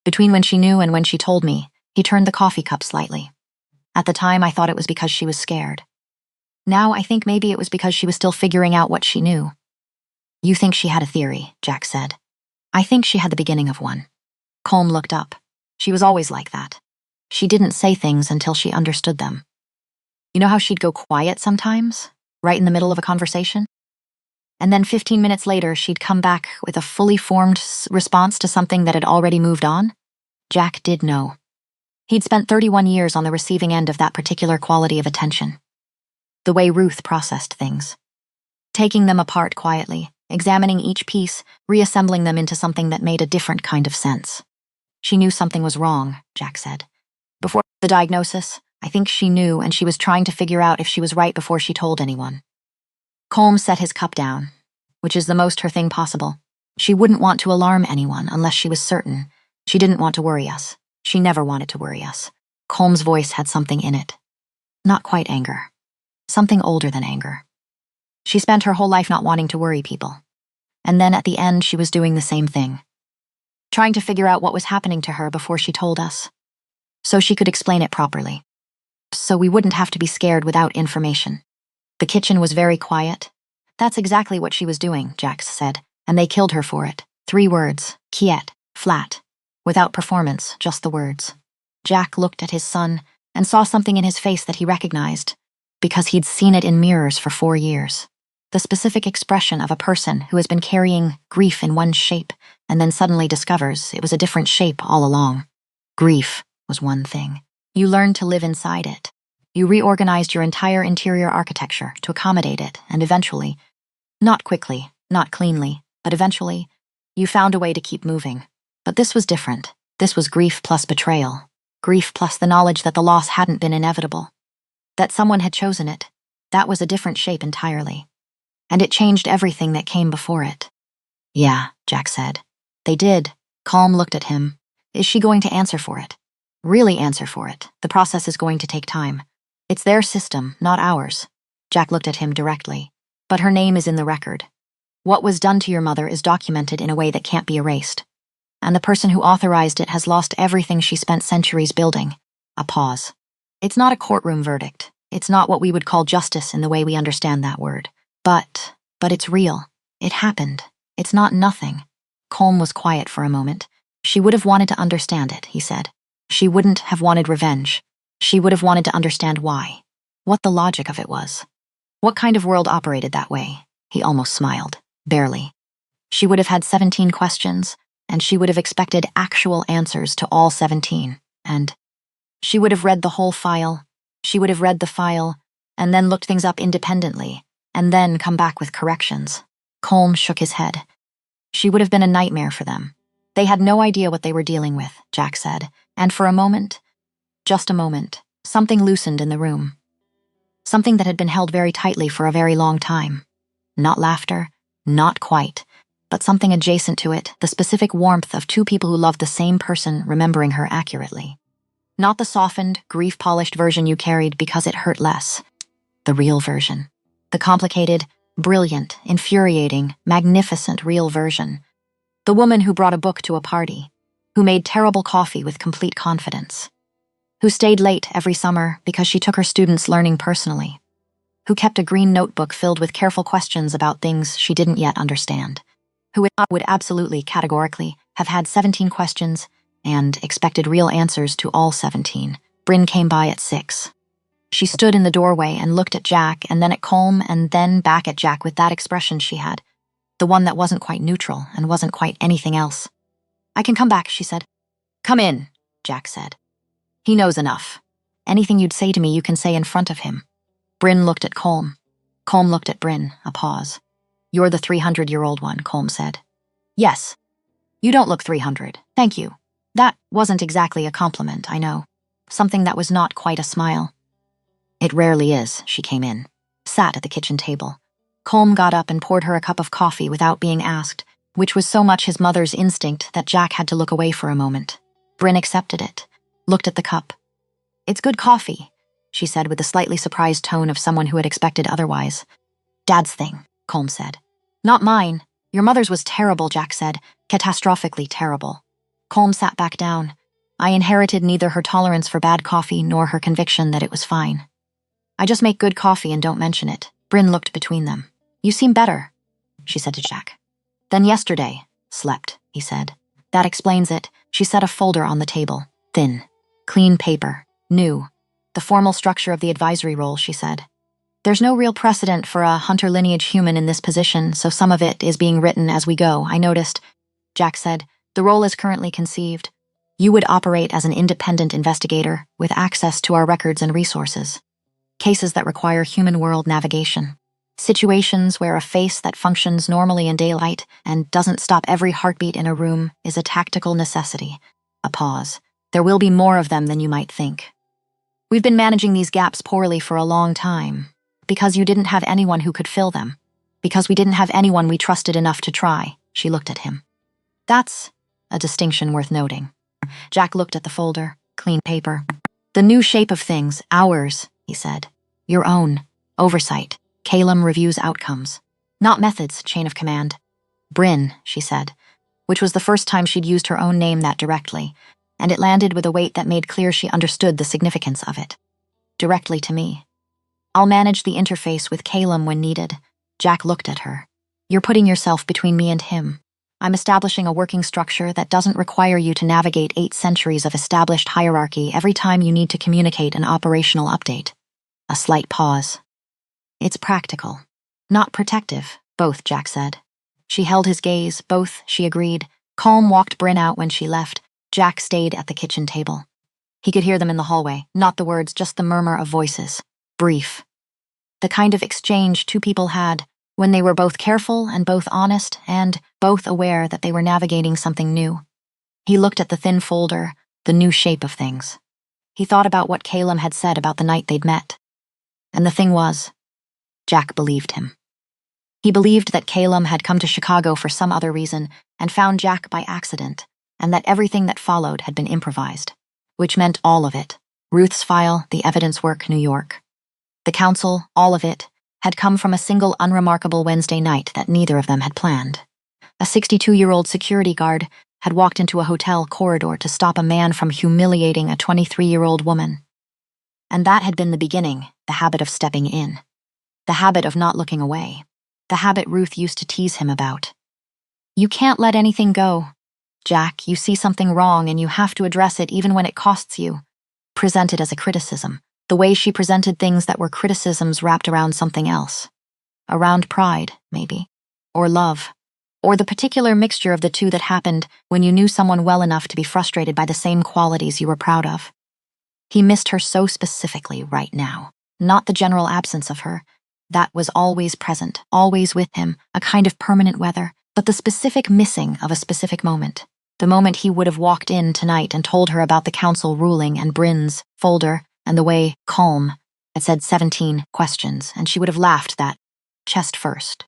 "Between when she knew and when she told me." He turned the coffee cup slightly. "At the time, I thought it was because she was scared. Now I think maybe it was because she was still figuring out what she knew." "You think she had a theory," Jack said. "I think she had the beginning of one." Colm looked up. She was always like that. She didn't say things until she understood them. You know how she'd go quiet sometimes, right in the middle of a conversation? And then 15 minutes later, she'd come back with a fully formed response to something that had already moved on? Jack did know. He'd spent 31 years on the receiving end of that particular quality of attention. The way Ruth processed things. Taking them apart quietly, examining each piece, reassembling them into something that made a different kind of sense. She knew something was wrong, Jack said. Before the diagnosis, I think she knew, and she was trying to figure out if she was right before she told anyone. Colm set his cup down, which is the most her thing possible. She wouldn't want to alarm anyone unless she was certain. She didn't want to worry us. She never wanted to worry us. Colm's voice had something in it. Not quite anger. Something older than anger. She spent her whole life not wanting to worry people. And then at the end, she was doing the same thing. Trying to figure out what was happening to her before she told us. So she could explain it properly. So we wouldn't have to be scared without information. The kitchen was very quiet. That's exactly what she was doing, Jax said, and they killed her for it. 3 words, quiet, flat, without performance, just the words. Jack looked at his son and saw something in his face that he recognized, because he'd seen it in mirrors for 4 years. The specific expression of a person who has been carrying grief in one shape and then suddenly discovers it was a different shape all along. Grief was one thing. You learned to live inside it. You reorganized your entire interior architecture to accommodate it, and eventually, not quickly, not cleanly, but eventually, you found a way to keep moving. But this was different. This was grief plus betrayal. Grief plus the knowledge that the loss hadn't been inevitable. That someone had chosen it. That was a different shape entirely. And it changed everything that came before it. Yeah, Jack said. They did. Calm looked at him. Is she going to answer for it? Really answer for it. The process is going to take time. It's their system, not ours. Jack looked at him directly. But her name is in the record. What was done to your mother is documented in a way that can't be erased. And the person who authorized it has lost everything she spent centuries building. A pause. It's not a courtroom verdict. It's not what we would call justice in the way we understand that word. But it's real. It happened. It's not nothing. Colm was quiet for a moment. She would have wanted to understand it, he said. She wouldn't have wanted revenge. She would have wanted to understand why. What the logic of it was. What kind of world operated that way? He almost smiled. Barely. She would have had 17 questions, and she would have expected actual answers to all 17. And she would have read the whole file. She would have read the file, and then looked things up independently, and then come back with corrections. Colm shook his head. She would have been a nightmare for them. They had no idea what they were dealing with, Jack said, and for a moment, just a moment, something loosened in the room. Something that had been held very tightly for a very long time. Not laughter, not quite, but something adjacent to it, the specific warmth of two people who loved the same person remembering her accurately. Not the softened, grief-polished version you carried because it hurt less. The real version. The complicated, brilliant, infuriating, magnificent real version. The woman who brought a book to a party, who made terrible coffee with complete confidence, who stayed late every summer because she took her students learning personally, who kept a green notebook filled with careful questions about things she didn't yet understand, who would absolutely, categorically, have had 17 questions and expected real answers to all 17. Bryn came by at 6. She stood in the doorway and looked at Jack and then at Colm and then back at Jack with that expression she had, the one that wasn't quite neutral and wasn't quite anything else. I can come back, she said. Come in, Jack said. He knows enough. Anything you'd say to me you can say in front of him. Bryn looked at Colm. Colm looked at Bryn, a pause. You're the 300-year-old one, Colm said. Yes. You don't look 300, thank you. That wasn't exactly a compliment, I know. Something that was not quite a smile. It rarely is, she came in. Sat at the kitchen table. Colm got up and poured her a cup of coffee without being asked, which was so much his mother's instinct that Jack had to look away for a moment. Bryn accepted it, looked at the cup. It's good coffee, she said with the slightly surprised tone of someone who had expected otherwise. Dad's thing, Colm said. Not mine. Your mother's was terrible, Jack said. Catastrophically terrible. Colm sat back down. I inherited neither her tolerance for bad coffee nor her conviction that it was fine. I just make good coffee and don't mention it. Bryn looked between them. You seem better, she said to Jack. Then yesterday. Slept, he said. That explains it. She set a folder on the table. Thin. Clean paper. New. The formal structure of the advisory role, she said. There's no real precedent for a hunter lineage human in this position, so some of it is being written as we go, I noticed. Jack said, the role is currently conceived. You would operate as an independent investigator with access to our records and resources. Cases that require human world navigation. Situations where a face that functions normally in daylight and doesn't stop every heartbeat in a room is a tactical necessity. A pause. There will be more of them than you might think. We've been managing these gaps poorly for a long time, because you didn't have anyone who could fill them. Because we didn't have anyone we trusted enough to try, she looked at him. That's a distinction worth noting. Jack looked at the folder, clean paper. The new shape of things, ours, he said. Your own. Oversight. Calum reviews outcomes. Not methods, chain of command. Bryn, she said, which was the first time she'd used her own name that directly, and it landed with a weight that made clear she understood the significance of it. Directly to me. I'll manage the interface with Calum when needed. Jack looked at her. You're putting yourself between me and him. I'm establishing a working structure that doesn't require you to navigate 8 centuries of established hierarchy every time you need to communicate an operational update. A slight pause. It's practical. Not protective, both, Jack said. She held his gaze, both, she agreed. Colm walked Bryn out when she left. Jack stayed at the kitchen table. He could hear them in the hallway, not the words, just the murmur of voices. Brief. The kind of exchange two people had when they were both careful and both honest and both aware that they were navigating something new. He looked at the thin folder, the new shape of things. He thought about what Calum had said about the night they'd met. And the thing was, Jack believed him. He believed that Calum had come to Chicago for some other reason and found Jack by accident, and that everything that followed had been improvised, which meant all of it. Ruth's file, the evidence work, New York. The council, all of it, had come from a single unremarkable Wednesday night that neither of them had planned. A 62-year-old security guard had walked into a hotel corridor to stop a man from humiliating a 23-year-old woman. And that had been the beginning, the habit of stepping in. The habit of not looking away. The habit Ruth used to tease him about. You can't let anything go. Jack, you see something wrong and you have to address it even when it costs you. Presented as a criticism, the way she presented things that were criticisms wrapped around something else. Around pride, maybe. Or love. Or the particular mixture of the two that happened when you knew someone well enough to be frustrated by the same qualities you were proud of. He missed her so specifically right now. Not the general absence of her. That was always present, always with him, a kind of permanent weather, but the specific missing of a specific moment. The moment he would have walked in tonight and told her about the council ruling and Bryn's folder and the way calm had said 17 questions, and she would have laughed that chest first.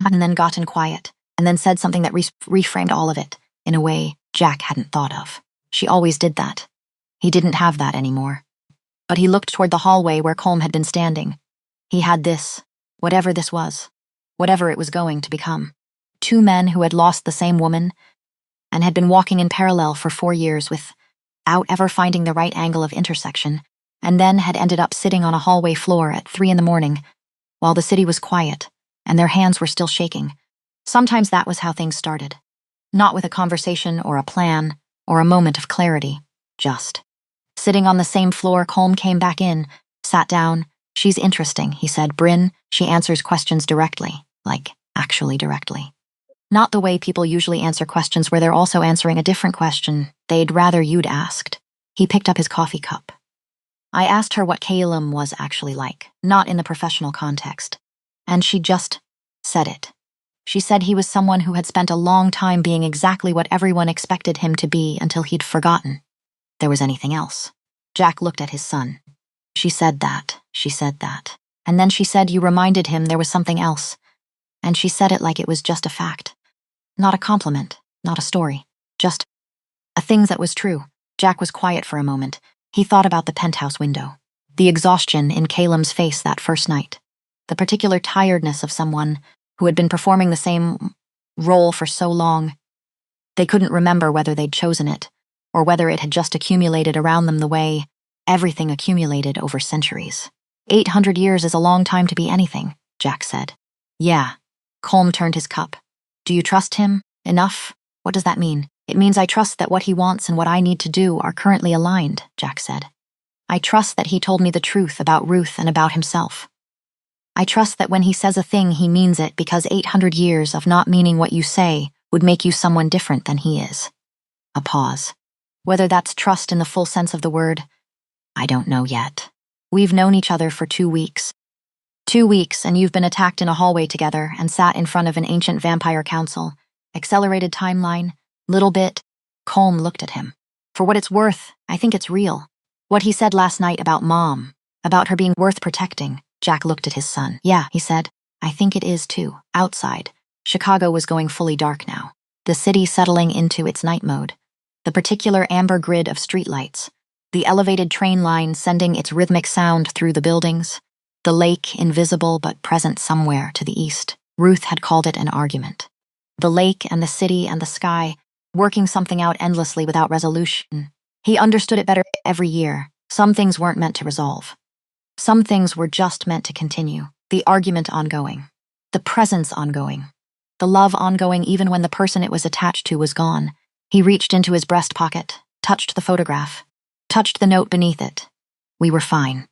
And then gotten quiet, and then said something that reframed all of it in a way Jack hadn't thought of. She always did that. He didn't have that anymore. But he looked toward the hallway where Colm had been standing. He had this, whatever this was, whatever it was going to become. Two men who had lost the same woman and had been walking in parallel for 4 years without ever finding the right angle of intersection, and then had ended up sitting on a hallway floor at 3 a.m. while the city was quiet and their hands were still shaking. Sometimes that was how things started. Not with a conversation or a plan or a moment of clarity, just. Sitting on the same floor, Colm came back in, sat down. She's interesting, he said. Bryn, she answers questions directly, like actually directly. Not the way people usually answer questions where they're also answering a different question they'd rather you'd asked. He picked up his coffee cup. I asked her what Calum was actually like, not in the professional context. And she just said it. She said he was someone who had spent a long time being exactly what everyone expected him to be until he'd forgotten there was anything else. Jack looked at his son. She said that. And then she said you reminded him there was something else. And she said it like it was just a fact. Not a compliment, not a story. Just a thing that was true. Jack was quiet for a moment. He thought about the penthouse window. The exhaustion in Calum's face that first night. The particular tiredness of someone who had been performing the same role for so long. They couldn't remember whether they'd chosen it, or whether it had just accumulated around them the way everything accumulated over centuries. 800 years is a long time to be anything, Jack said. Yeah. Colm turned his cup. Do you trust him enough? What does that mean? It means I trust that what he wants and what I need to do are currently aligned, Jack said. I trust that he told me the truth about Ruth and about himself. I trust that when he says a thing, he means it because 800 years of not meaning what you say would make you someone different than he is. A pause. Whether that's trust in the full sense of the word, I don't know yet. We've known each other for 2 weeks. 2 weeks, and you've been attacked in a hallway together and sat in front of an ancient vampire council. Accelerated timeline, little bit. Colm looked at him. For what it's worth, I think it's real. What he said last night about Mom, about her being worth protecting. Jack looked at his son. Yeah, he said. I think it is too. Outside, Chicago was going fully dark now. The city settling into its night mode. The particular amber grid of streetlights. The elevated train line sending its rhythmic sound through the buildings. The lake, invisible but present somewhere to the east. Ruth had called it an argument. The lake and the city and the sky, working something out endlessly without resolution. He understood it better every year. Some things weren't meant to resolve. Some things were just meant to continue. The argument ongoing. The presence ongoing. The love ongoing even when the person it was attached to was gone. He reached into his breast pocket, touched the photograph, touched the note beneath it. We were fine.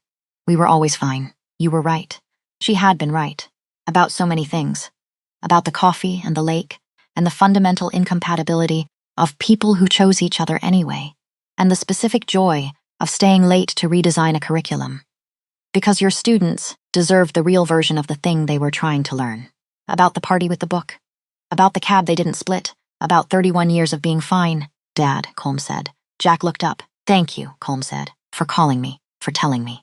We were always fine. You were right. She had been right. About so many things. About the coffee and the lake, and the fundamental incompatibility of people who chose each other anyway, and the specific joy of staying late to redesign a curriculum. Because your students deserved the real version of the thing they were trying to learn. About the party with the book. About the cab they didn't split. About 31 years of being fine. Dad, Colm said. Jack looked up. Thank you, Colm said, for calling me, for telling me.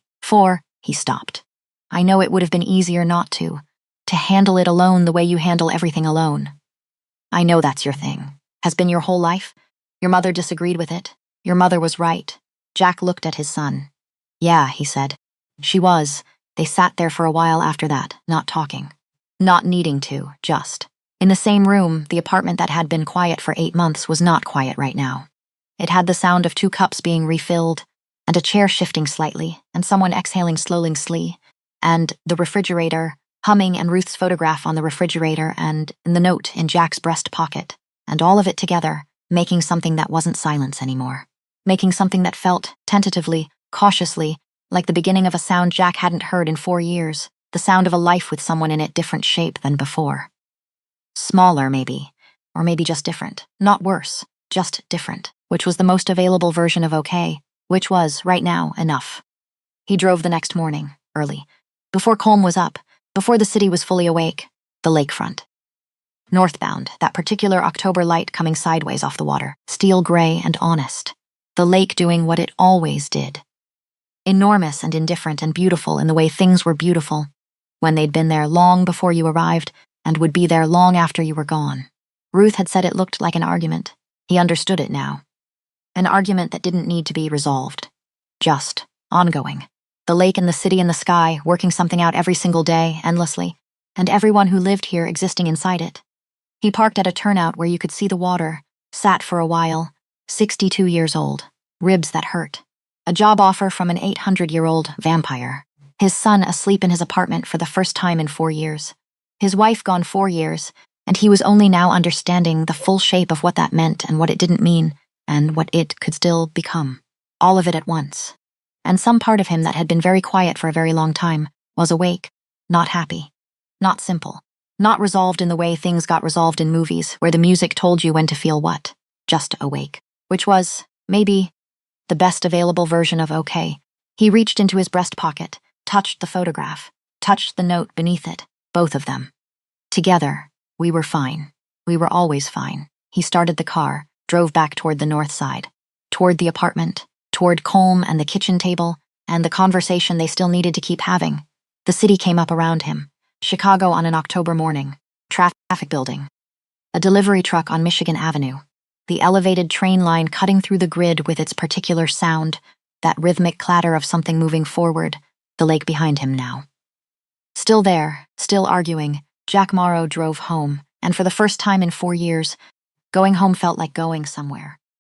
He stopped. I know it would have been easier not to handle it alone the way you handle everything alone. I know that's your thing. Has been your whole life? Your mother disagreed with it. Your mother was right. Jack looked at his son. Yeah, he said. She was. They sat there for a while after that, not talking. Not needing to, just. In the same room, the apartment that had been quiet for 8 months was not quiet right now. It had the sound of 2 cups being refilled, and a chair shifting slightly, and someone exhaling slowly, and the refrigerator humming, and Ruth's photograph on the refrigerator, and the note in Jack's breast pocket, and all of it together, making something that wasn't silence anymore. Making something that felt, tentatively, cautiously, like the beginning of a sound Jack hadn't heard in 4 years, the sound of a life with someone in it different shape than before. Smaller, maybe, or maybe just different. Not worse, just different, which was the most available version of okay, which was, right now, enough. He drove the next morning, early, before Colm was up, before the city was fully awake, the lakefront. Northbound, that particular October light coming sideways off the water, steel gray and honest. The lake doing what it always did. Enormous and indifferent and beautiful in the way things were beautiful, when they'd been there long before you arrived and would be there long after you were gone. Ruth had said it looked like an argument. He understood it now. An argument that didn't need to be resolved. Just ongoing. The lake and the city and the sky, working something out every single day, endlessly, and everyone who lived here existing inside it. He parked at a turnout where you could see the water, sat for a while, 62 years old, ribs that hurt. A job offer from an 800-year-old vampire. His son asleep in his apartment for the first time in 4 years. His wife gone 4 years, and he was only now understanding the full shape of what that meant and what it didn't mean, and what it could still become. All of it at once. And some part of him that had been very quiet for a very long time was awake, not happy, not simple, not resolved in the way things got resolved in movies where the music told you when to feel what, just awake, which was, maybe, the best available version of okay. He reached into his breast pocket, touched the photograph, touched the note beneath it, both of them. Together, we were fine. We were always fine. He started the car, drove back toward the north side, toward the apartment, toward Colm and the kitchen table, and the conversation they still needed to keep having. The city came up around him. Chicago on an October morning. Traffic building. A delivery truck on Michigan Avenue. The elevated train line cutting through the grid with its particular sound, that rhythmic clatter of something moving forward, the lake behind him now. Still there, still arguing, Jack Morrow drove home, and for the first time in 4 years, going home felt like going somewhere.